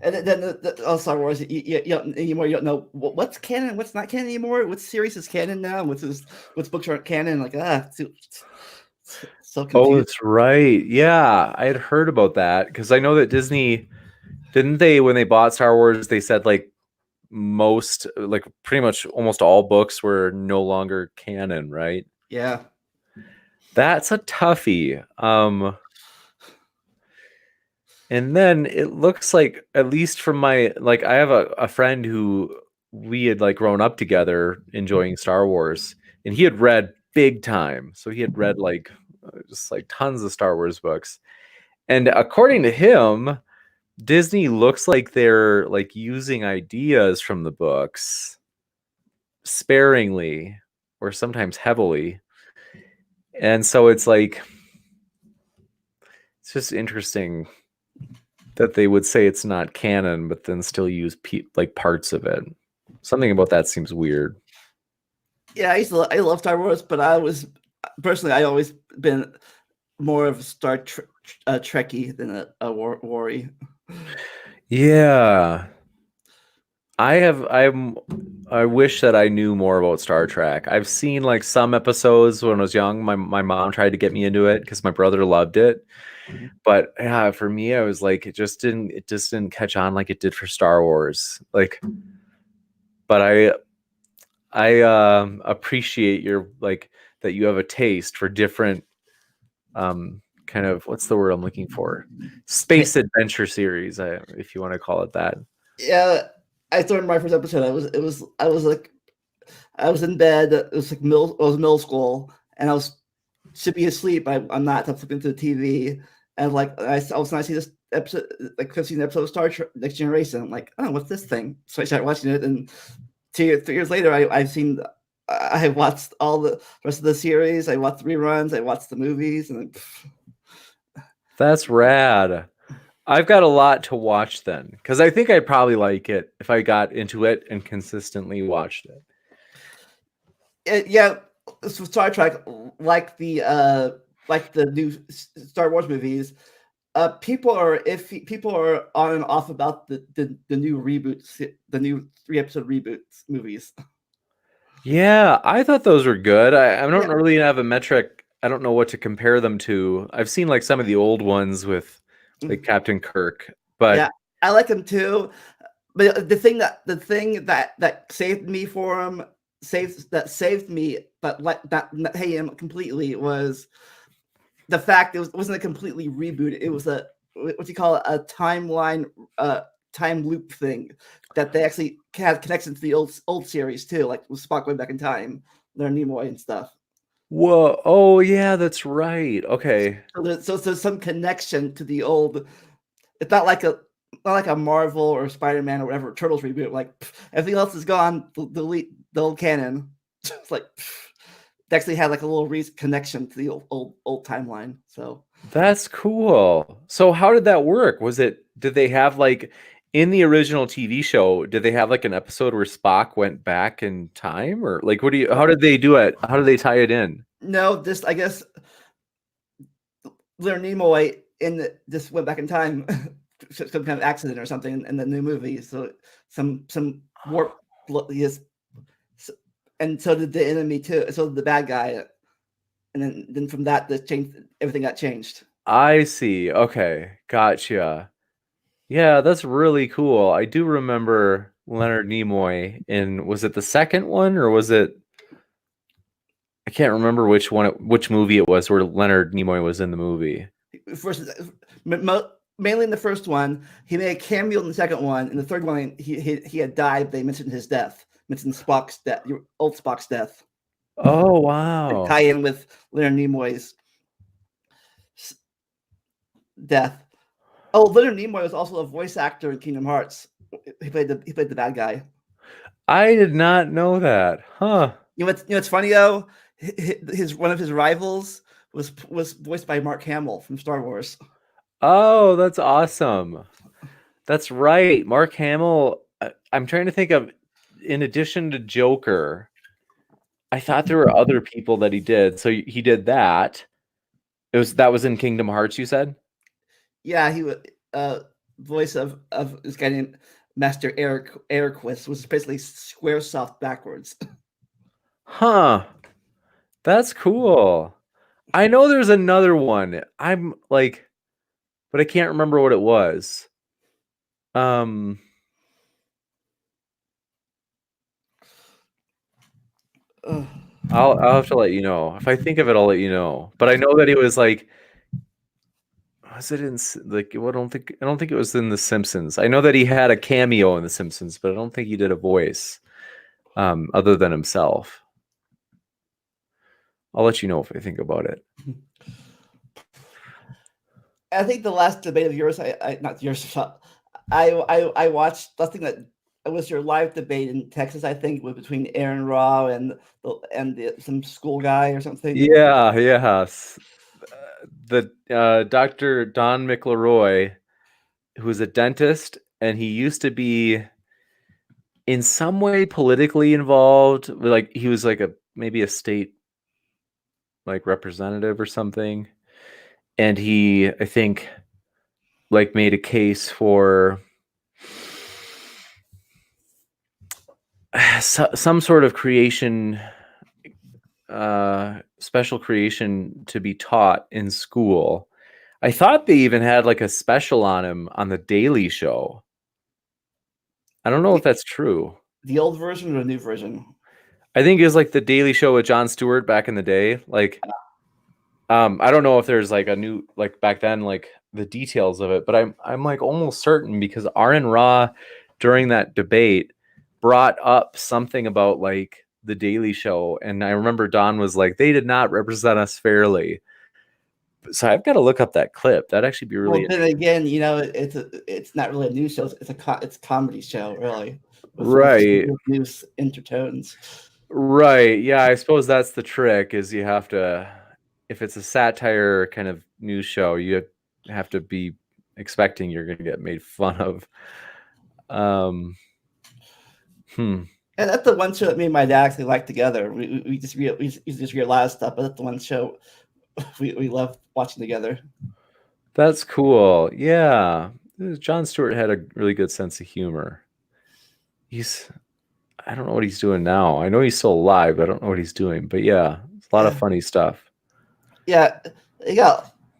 And then Star Wars, you don't anymore. You don't know what's canon, what's not canon anymore. What series is canon now? What's books aren't canon? Like so Oh, confused. that's right. Yeah, I had heard about that because I know that Disney, didn't they, when they bought Star Wars, they said like most, like pretty much almost all books were no longer canon, right? Yeah. That's a toughie. And then it looks like, at least from my, like, I have a friend who we had like grown up together enjoying Star Wars, and he had read big time. So he had read like just like tons of Star Wars books. And according to him, Disney looks like they're like using ideas from the books sparingly or sometimes heavily. And so it's like, it's just interesting that they would say it's not canon, but then still use like parts of it. Something about that seems weird. Yeah, I love Star Wars, but I was personally I always been more of a Trekkie than a Worry. Yeah. I wish that I knew more about Star Trek. I've seen like some episodes when I was young. My mom tried to get me into it because my brother loved it. But yeah, for me, I was like, it just didn't catch on like it did for Star Wars. Like, but I appreciate your like that you have a taste for different kind of, what's the word I'm looking for? Space adventure series, if you want to call it that. Yeah, I started my first episode. I was in bed. It was like middle school, and I should be asleep. I'm not. I'm flipping to the TV, and like I was when I see this episode, like 15 episode of Star Trek Next Generation. I'm like, oh, what's this thing? So I started watching it, and 3 years later, I watched all the rest of the series. I watched the reruns. I watched the movies, and That's rad. I've got a lot to watch then, because I think I'd probably like it if I got into it and consistently watched it. yeah, so Star Trek, like the new Star Wars movies, people are on and off about the new reboots, the new 3 episode reboots movies. Yeah, I thought those were good. I don't Yeah, really have a metric. I don't know what to compare them to. I've seen like some of the old ones with like Captain Kirk, yeah, but I like them too. But the thing that saved me for him saved me, but like that hey him completely was the fact it wasn't a completely reboot. It was a what you call it, a timeline, time loop thing that they actually had connection to the old series too, like with Spock going back in time, Leonard Nimoy and stuff. whoa, oh yeah, that's right. Okay. So there's some connection to the old. It's not like a Marvel or Spider-Man or whatever Turtles reboot. Like everything else is gone. Delete the old canon. It's like they actually had like a little connection to the old timeline. So That's cool. So how did that work? Did they have like in the original TV show, did they have like an episode where Spock went back in time, or like how did they do it? How did they tie it in? no, this I guess Leonard Nimoy just went back in time, some kind of accident or something in the new movie. So some warp, yes, and so did the enemy too. So did the bad guy, and then from that, the change everything got changed. I see. Okay. Gotcha. Yeah, that's really cool. I do remember Leonard Nimoy in, was it the second one or was it, I can't remember which movie it was where Leonard Nimoy was in the movie. First, mainly in the first one, he made a cameo in the second one. In the third one, he had died. They mentioned his death, mentioned Spock's death, old Spock's death. Oh, They wow. tie in with Leonard Nimoy's death. Oh, Leonard Nimoy was also a voice actor in Kingdom Hearts. He played the bad guy. I did not know that. Huh. What's funny though? His one of his rivals was voiced by Mark Hamill from Star Wars. Oh, that's awesome. That's right. Mark Hamill. I'm trying to think of, in addition to Joker, I thought there were other people that he did. So he did that. That was in Kingdom Hearts, you said? Yeah, he was voice of this guy named Master Ericquist, was basically Squaresoft backwards. Huh. That's cool. I know there's another one. I'm like, but I can't remember what it was. Um, I'll have to let you know. If I think of it, I'll let you know. But I know that he was like, was it in like, I don't think it was in The Simpsons. I know that he had a cameo in The Simpsons, but I don't think he did a voice other than himself. I'll let you know if I think about it. I think the last debate of yours, I not yours, I watched. I think that it was your live debate in Texas. I think was between Aaron Raw and some school guy or something. Yeah, yes. The Dr. Don McLeroy, who was a dentist, and he used to be in some way politically involved. Like he was like maybe a state like representative or something, and he, I think, like made a case for some sort of creation, special creation to be taught in school. I thought they even had like a special on him on the Daily Show. I don't know if that's true. The old version or the new version? I think it was like the Daily Show with Jon Stewart back in the day. Like, I don't know if there's like a new, like back then, like the details of it, but I'm like almost certain because Aaron Raw during that debate brought up something about like the Daily Show, and I remember Don was like, they did not represent us fairly. So I've got to look up that clip. That'd actually be really. Well, then again, it's not really a news show. It's a comedy show, really, Right. with news intertones. Right. Yeah, I suppose that's the trick is you have to, if it's a satire kind of news show, you have to be expecting you're going to get made fun of. And that's the one show that me and my dad actually like together. We just read a lot of stuff, but that's the one show we love watching together. That's cool. Yeah. Jon Stewart had a really good sense of humor. I don't know what he's doing now. I know he's still alive, but I don't know what he's doing. But yeah, it's a lot of funny stuff. Yeah.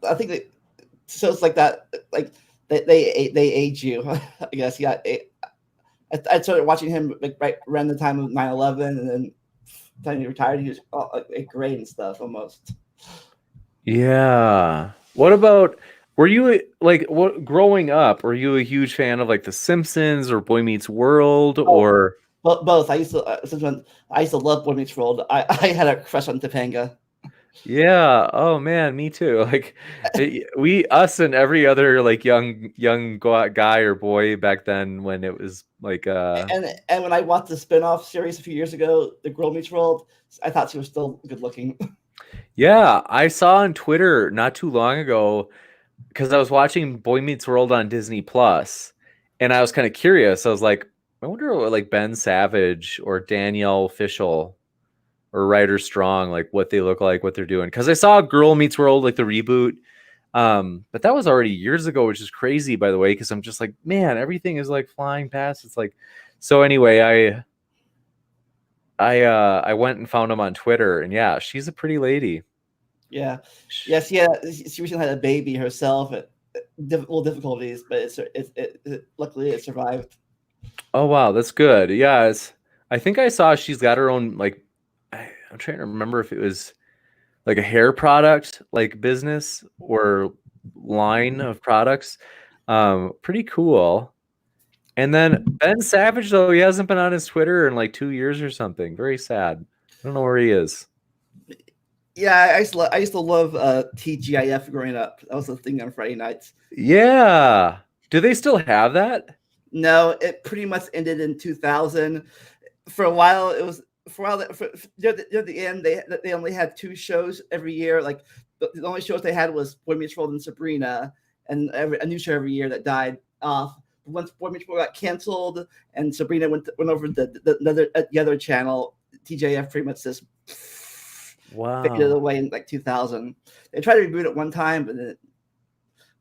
I think that shows like that, like they age you. I guess. Yeah. I started watching him like right around the time of 9/11, and then time he retired, he was like great and stuff almost. Yeah. What about, were you like, what growing up, were you a huge fan of like The Simpsons or Boy Meets World or Both. I used to love Boy Meets World. I had a crush on Topanga. Yeah. Oh man, me too. Like us and every other like young guy or boy back then when it was like and when I watched the spin-off series a few years ago, The Girl Meets World, I thought she was still good looking. Yeah, I saw on Twitter not too long ago because I was watching Boy Meets World on Disney Plus, and I was kind of curious. I was like, I wonder what like Ben Savage or Danielle Fishel or Ryder Strong, like what they look like, what they're doing. Because I saw Girl Meets World, like the reboot, but that was already years ago, which is crazy, by the way. Because I'm just like, man, everything is like flying past. It's like, so anyway, I went and found him on Twitter, and yeah, she's a pretty lady. Yeah. Yes. Yeah. She recently had a baby herself. Difficulties, but luckily it survived. Oh wow, that's good. Yeah, I think I saw she's got her own like I'm trying to remember if it was like a hair product like business or line of products. Pretty cool. And then Ben Savage though, he hasn't been on his Twitter in like 2 years or something. Very sad. I don't know where he is. Yeah, I used to love TGIF growing up. That was the thing on Friday nights. Yeah. Do they still have that? No, it pretty much ended in 2000. for a while it was for a while near the end they only had 2 shows every year. Like the only shows they had was Boy Meets World and Sabrina, and a new show every year that died off. Once Boy Meets World got canceled and Sabrina went over the other channel, TJF pretty much just faded Wow. away in like 2000. They tried to reboot it one time, but it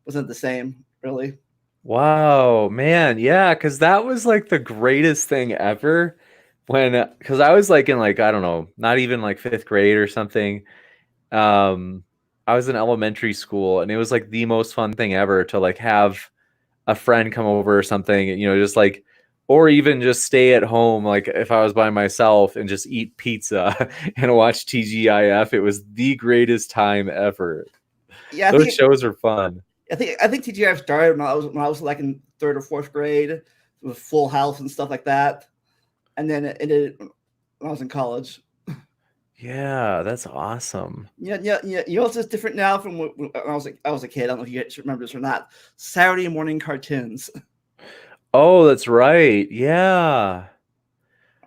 wasn't the same really. Wow, man. Yeah, because that was like the greatest thing ever when, because I was like in like, I don't know, not even like fifth grade or something. Um, I was in elementary school and it was like the most fun thing ever to like have a friend come over or something, just like, or even just stay at home. Like if I was by myself and just eat pizza and watch TGIF, it was the greatest time ever. Yeah, Those shows are fun. I think TGI started when I was like in 3rd or 4th grade with Full House and stuff like that, and then it ended when I was in college. Yeah, that's awesome. Yeah. You know what's just different now from when I was a kid. I don't know if you guys remember this or not. Saturday morning cartoons. Oh, that's right. Yeah.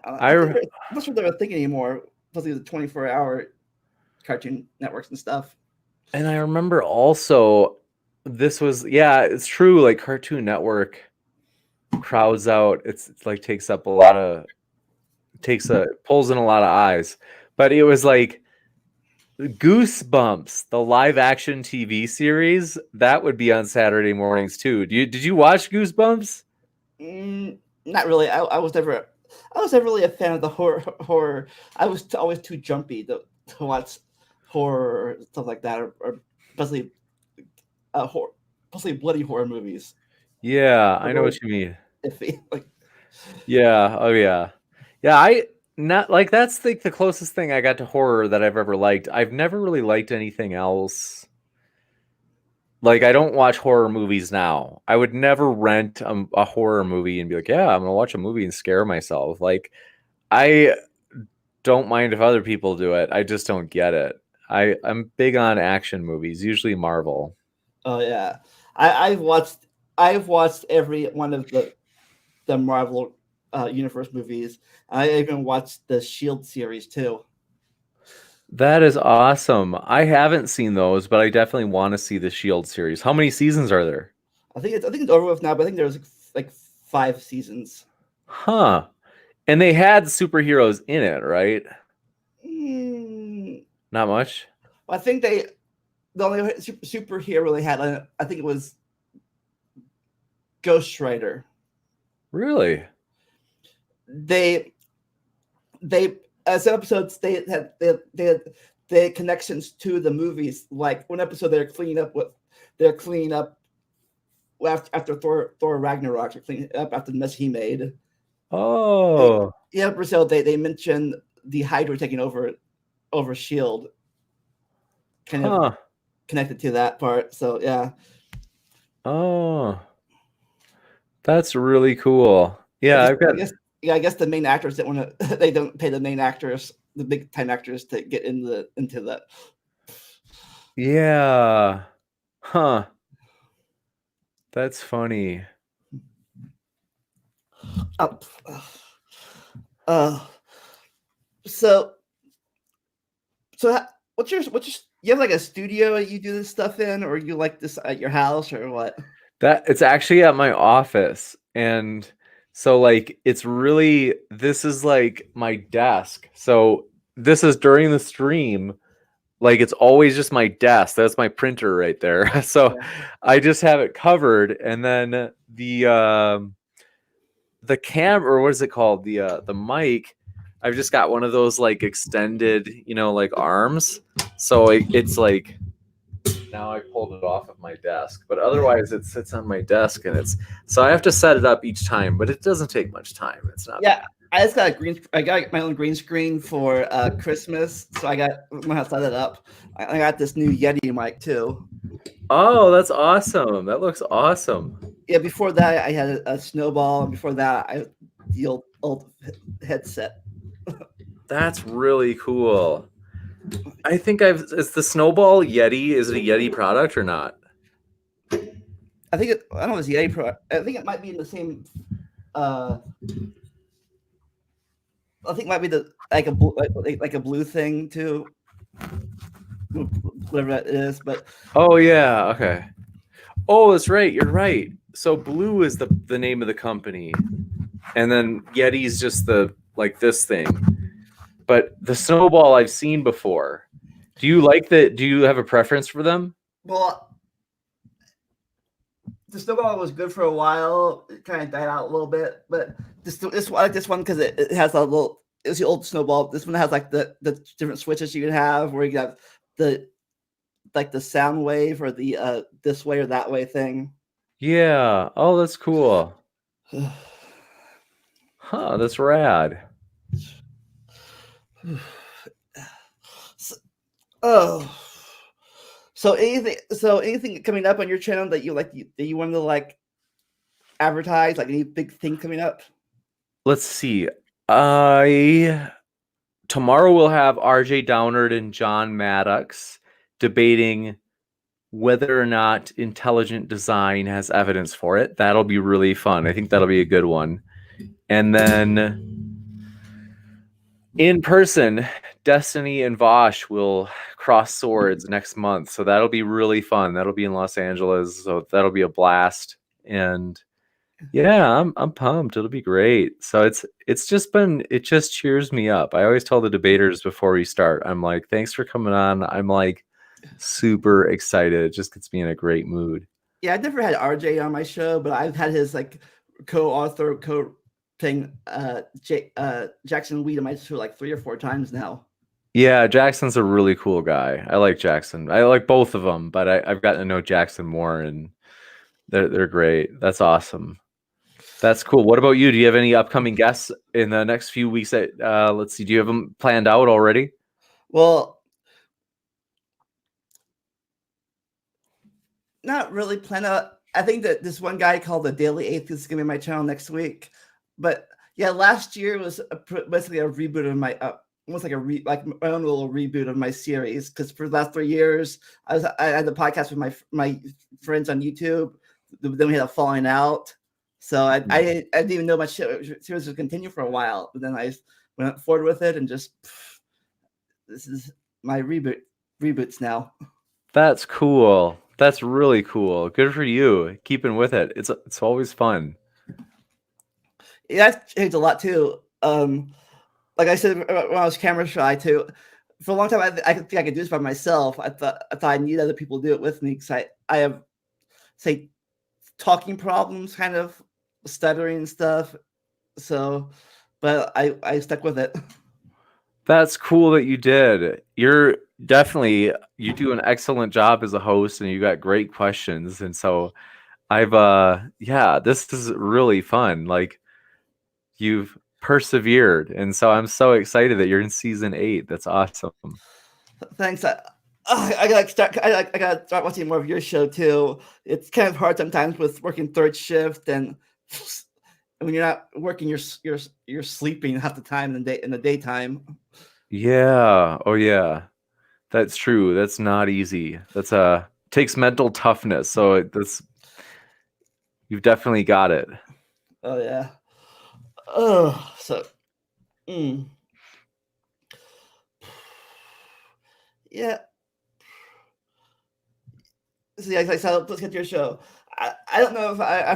I I think I'm not sure they're a thing anymore. Especially the 24-hour cartoon networks and stuff. and I remember also this was, yeah, it's true, like Cartoon Network crowds out. It's like takes up a lot of pulls in a lot of eyes. But it was like Goosebumps, the live action TV series, that would be on Saturday mornings too. Did you watch Goosebumps? Not really. I was never really a fan of the horror. I was always too jumpy to watch horror or stuff like that, or especially horror, especially bloody horror movies. Yeah, They're I know what really you mean. iffy. Like, Yeah, oh yeah. Yeah, I not like that's like the closest thing I got to horror that I've ever liked. I've never really liked anything else. Like I don't watch horror movies now. I would never rent a horror movie and be like, "Yeah, I'm gonna watch a movie and scare myself." Like I don't mind if other people do it. I just don't get it. I'm big on action movies, usually Marvel. oh yeah, I, I've watched I've watched every one of the Marvel universe movies. I even watched the Shield series too. That is awesome. I haven't seen those, but I definitely want to see the Shield series. How many seasons are there? I think it's over with now, but I think there's like 5 seasons. Huh. And they had superheroes in it, right? Mm, Not much. I think the only superhero they had, I think it was Ghost Rider. Really? They they as episodes they had connections to the movies. Like one episode they're cleaning up after Thor Ragnarok. They're cleaning up after the mess he made. Oh. The episode they mentioned the Hydra taking over Shield, kind of Huh. connected to that part. So yeah. Oh. That's really cool. I Yeah, guess I've got I guess yeah, I guess the main actors that want to they don't pay the main actors, the big time actors, to get into that. yeah. Huh. That's funny. Uh, uh, so what's your you have like a studio you do this stuff in, or you like this at your house, or what? That it's actually at my office. And so like it's really this is like my desk. So this is during the stream. Like it's always just my desk. That's my printer right there. So Yeah. I just have it covered. And then the cam, or what is it called? The mic. I've just got one of those like extended, like arms. So it's like now I pulled it off of my desk, but otherwise it sits on my desk and it's so I have to set it up each time, but it doesn't take much time. It's not Yeah, bad. I got my own green screen for Christmas, so I got I'm gonna set it up. I got this new Yeti mic too. Oh, that's awesome. That looks awesome. Yeah, before that I had a snowball, and before that I the old headset. That's really cool. I think is the Snowball Yeti, is it a Yeti product or not? I don't know if it's Yeti Pro. I think it might be in the same uh I think it might be like a blue thing too, whatever that is. But Oh yeah, okay. Oh, that's right. You're right. So Blue is the name of the company, and then Yeti's just the like this thing. But the Snowball I've seen before. Do you like that? Do you have a preference for them? well, the snowball was good for a while. It kind of died out a little bit, but this I like this one because it has a little. It's the old snowball. This one has like the different switches you can have, where you have the like the sound wave or the this way or that way thing. Yeah. Oh, that's cool. Huh, that's rad. So, oh, so anything coming up on your channel that you like that you want to like advertise, like any big thing coming up? Let's see. I Tomorrow we'll have RJ Downard and John Maddox debating whether or not intelligent design has evidence for it. That'll be really fun. I think that'll be a good one. And then in person, Destiny and Vosh will cross swords next month. So that'll be really fun. That'll be in Los Angeles. So that'll be a blast. And yeah, I'm pumped. It'll be great. So it just cheers me up. I always tell the debaters before we start, I'm like, thanks for coming on. I'm like super excited. It just gets me in a great mood. Yeah, I've never had RJ on my show, but I've had his like co-author, co-thing, Jackson Weed on my show like 3 or 4 times now. Yeah, Jackson's a really cool guy. I like Jackson. I like both of them, but I've gotten to know Jackson more, and they're great. That's awesome. That's cool. What about you? Do you have any upcoming guests in the next few weeks? That let's see. Do you have them planned out already? Well, not really planned out. I think that this one guy called the Daily Atheist is gonna be on my channel next week. But yeah, last year was basically a reboot of my almost like like my own little reboot of my series, because for the last 3 years I had the podcast with my friends on YouTube. Then we had a falling out, so I didn't even know my series would continue for a while. But then I went forward with it and just this is my reboots now. That's cool. That's really cool. Good for you. Keeping with it. It's always fun. Yeah, that's changed a lot too. Like I said when I was camera shy too, for a long time I think I could do this by myself. I thought I need other people to do it with me, because I have, say, talking problems, kind of stuttering and stuff. So, but I stuck with it. That's cool that you did. You do an excellent job as a host, and you got great questions. And so yeah, this is really fun. Like, you've persevered, and so I'm so excited that you're in season 8. That's awesome. Thanks. I gotta start watching more of your show too. It's kind of hard sometimes with working third shift, and when you're not working, you're sleeping half the time in the daytime. Yeah. Oh yeah. That's true. That's not easy. That's takes mental toughness. So you've definitely got it. Oh yeah. Oh, so. Yeah. See, like I said, let's get to your show. I don't know if I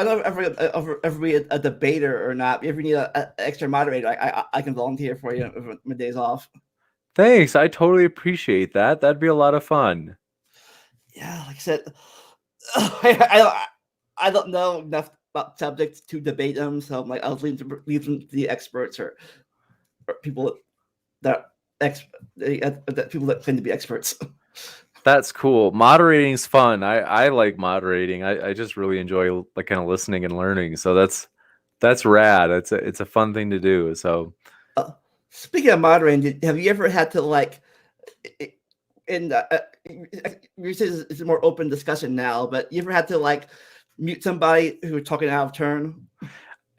don't know if ever be a debater or not. If you need an extra moderator, I can volunteer for you if my days off. Thanks. I totally appreciate that. That'd be a lot of fun. Yeah, like I said, I don't know enough about subjects to debate them, so I'm like I'll leave them to the experts or people that people that claim to be experts. That's cool. Moderating is fun. I like moderating. I just really enjoy like kind of listening and learning. So that's rad. It's a fun thing to do. So speaking of moderating, have you ever had to like in you say it's a more open discussion now, but you ever had to like mute somebody who was talking out of turn?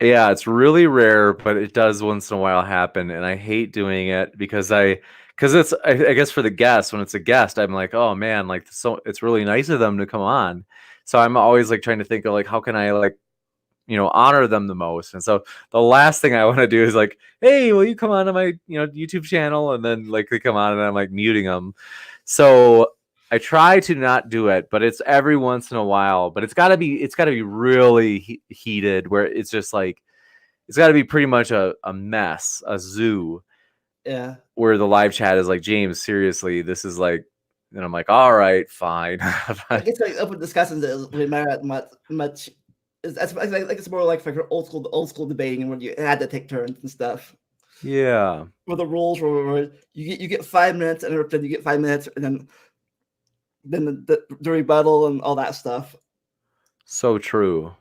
Yeah, it's really rare, but it does once in a while happen, and I hate doing it because it's I guess for the guest, when it's a guest, I'm like, oh man, like, so it's really nice of them to come on. So I'm always like trying to think of like how can I like honor them the most. And so the last thing I want to do is like, hey, will you come on to my YouTube channel? And then like they come on and I'm like muting them. So I try to not do it, but it's every once in a while. But it's gotta be really heated, where it's just like it's gotta be pretty much a mess, a zoo. Yeah. Where the live chat is like, James, seriously, this is like, and I'm like, all right, fine. I guess like open discussions doesn't really matter that much. It's more like for old school debating, and when you had to take turns and stuff. Yeah. Where the rules were you get 5 minutes, and then you get 5 minutes, and then the rebuttal and all that stuff. So true.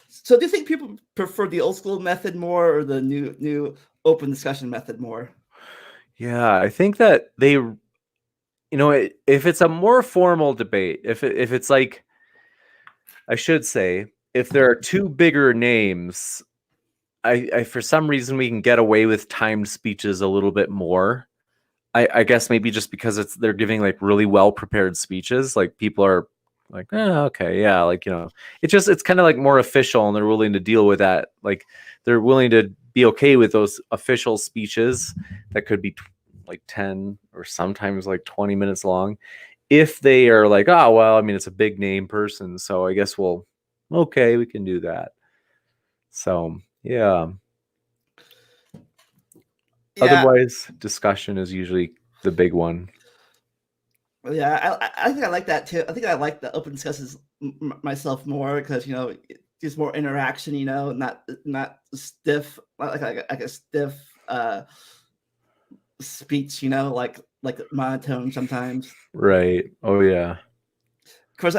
So do you think people prefer the old school method more, or the new open discussion method more? Yeah, I think that they, if it's a more formal debate, if it's like, I should say, if there are two bigger names, I for some reason we can get away with timed speeches a little bit more. I guess maybe just because they're giving like really well prepared speeches, like people are like, okay, yeah, like it's kind of like more official, and they're willing to deal with that. Like they're willing to be okay with those official speeches that could be like 10 or sometimes like 20 minutes long, if they are like, oh well, I mean it's a big name person, so I guess okay, we can do that. So yeah. Otherwise, discussion is usually the big one. Yeah, I think I like that too. I think I like the open discussions myself more, because just more interaction. Not stiff, like a stiff speech. Like monotone sometimes. Right. Oh yeah. Of course,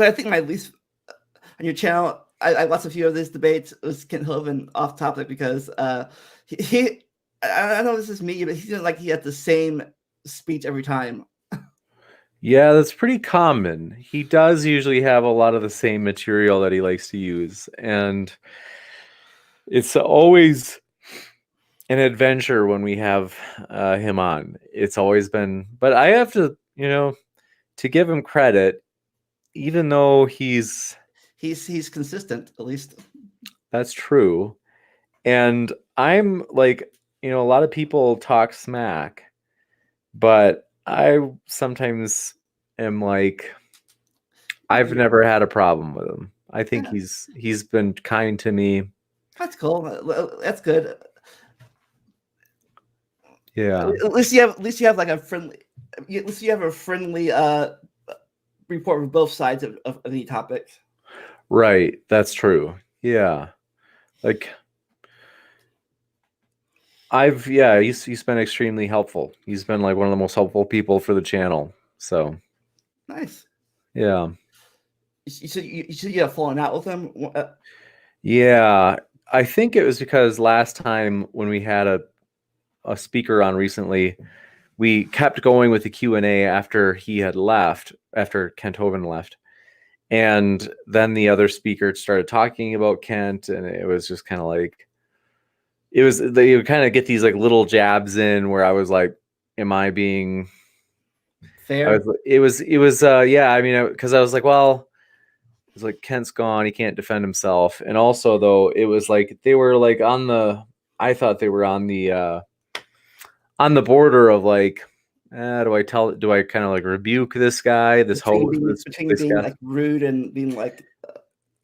I think my least on your channel, I watched a few of these debates. It was Kent Hovind off topic, because he I know this is me, but he didn't like he had the same speech every time. Yeah, that's pretty common. He does usually have a lot of the same material that he likes to use, and it's always an adventure when we have him on. It's always been, but I have to, to give him credit, even though he's consistent, at least. That's true. And I'm like, a lot of people talk smack, but I sometimes am like, I've never had a problem with him. I think he's been kind to me. That's cool. That's good. Yeah. At least you have like a friendly. At least you have a friendly report with both sides of any topic. Right. That's true. Yeah. Like he's been extremely helpful. He's been like one of the most helpful people for the channel. So nice. Yeah. You said you have fallen out with him? Yeah. I think it was because last time when we had a speaker on recently, we kept going with the Q&A after he had left, after Kent Hovind left. And then the other speaker started talking about Kent, and it was just kind of like, they would kind of get these like little jabs in where I was like, am I being fair? It was yeah, I mean, because I was like, well, it's like Kent's gone, he can't defend himself. And also though, it was like they were like I thought they were on the border of like, do I kind of like rebuke this guy, this host, between being guy? like rude and being like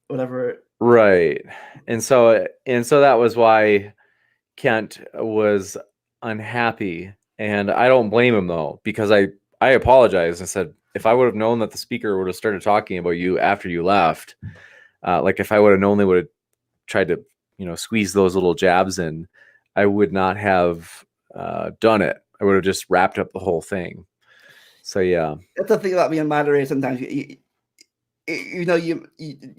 whatever. Right. And so that was why Kent was unhappy. And I don't blame him though, because I apologized and said, if I would have known that the speaker would have started talking about you after you left, like if I would have known they would have tried to, squeeze those little jabs in, I would not have done it. I would have just wrapped up the whole thing. So yeah, that's the thing about being a moderator. Sometimes you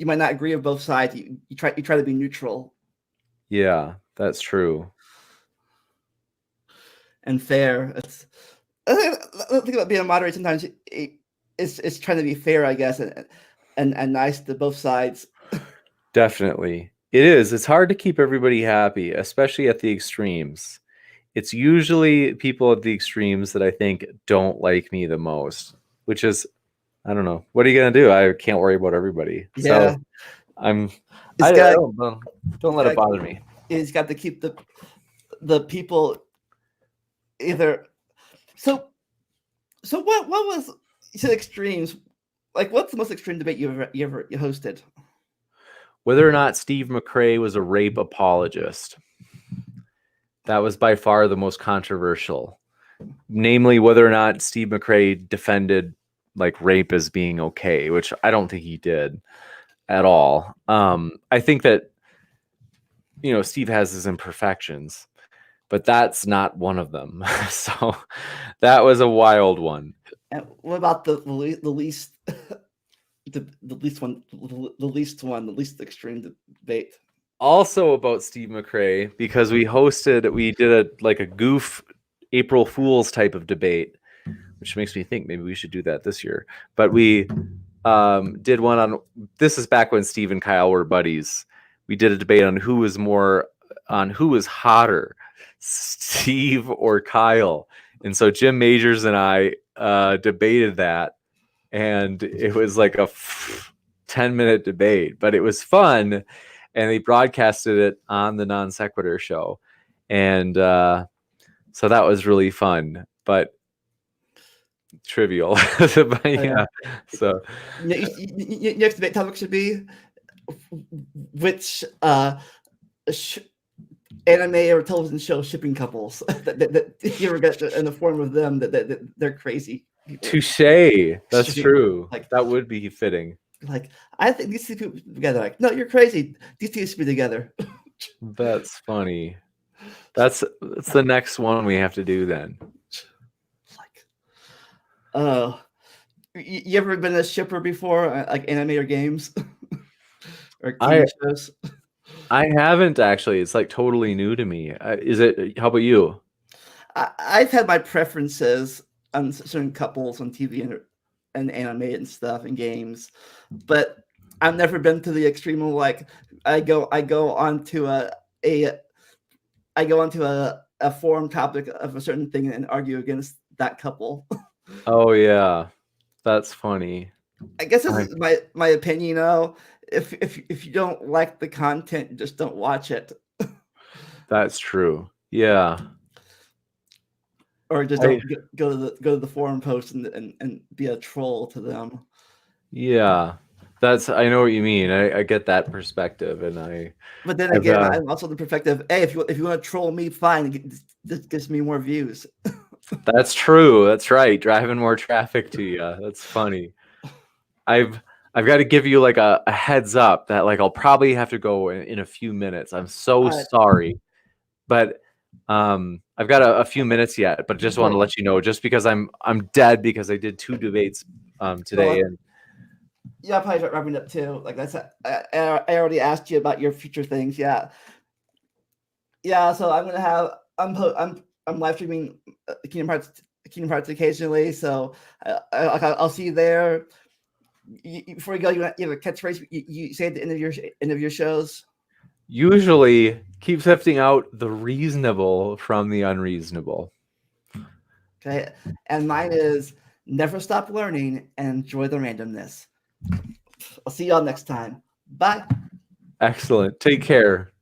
might not agree with both sides. You try to be neutral. Yeah, that's true. And fair. The thing about being a moderator sometimes it's trying to be fair, I guess, and nice to both sides. Definitely, it is. It's hard to keep everybody happy, especially at the extremes. It's usually people at the extremes that I think don't like me the most, which is I don't know. What are you gonna do? I can't worry about everybody. Yeah. So I'm. It's I got don't let it bother me. It's got to keep the people either. So what was to extremes? Like, what's the most extreme debate you ever hosted? Whether or not Steve McRae was a rape apologist. That was by far the most controversial. Namely, whether or not Steve McRae defended like rape as being okay, which I don't think he did at all. I think that, you know, Steve has his imperfections, but that's not one of them. So that was a wild one. And what about the least the least extreme debate? Also about Steve McRae, because we did a goof April Fool's type of debate, which makes me think maybe we should do that this year. But we did one on, this is back when Steve and Kyle were buddies. We did a debate on who was hotter, Steve or Kyle. And so Jim Majors and I debated that, and it was like a 10-minute debate, but it was fun, and they broadcasted it on the Non Sequitur show. And so that was really fun, but trivial. But yeah. So Next debate topic should be which anime or television show shipping couples that you ever get in the form of them that they're crazy. Touche. That's true. Like, that would be fitting. Like, I think these two people together. Like, no, you're crazy. These two should be together. That's funny. That's the next one we have to do then. Like, you ever been a shipper before, like anime or games or TV shows? I haven't actually. It's like totally new to me. Is it? How about you? I've had my preferences on certain couples on TV and anime and stuff and games, but I've never been to the extreme of like I go onto a forum topic of a certain thing and argue against that couple. Oh yeah, that's funny. I guess this is my opinion. You know, if you don't like the content, just don't watch it. That's true. Yeah. Or just don't go to the forum post and be a troll to them. Yeah, I know what you mean. I get that perspective, and But then again, I'm also the perspective. Hey, if you want to troll me, fine. This gives me more views. That's true. That's right. Driving more traffic to you. That's funny. I've got to give you like a heads up that like I'll probably have to go in a few minutes. I'm so sorry, but I've got a few minutes yet. But just want to let you know, just because I'm dead because I did 2 debates today. And yeah, probably wrapping up too. Like I said, I already asked you about your future things. Yeah. So I'm gonna have I'm live streaming Kingdom Hearts occasionally. So I'll see you there. Before you go, you have a catchphrase you say at the end of your shows? Usually keep sifting out the reasonable from the unreasonable. Okay. And mine is never stop learning and enjoy the randomness. I'll see y'all next time. Bye. Excellent. Take care.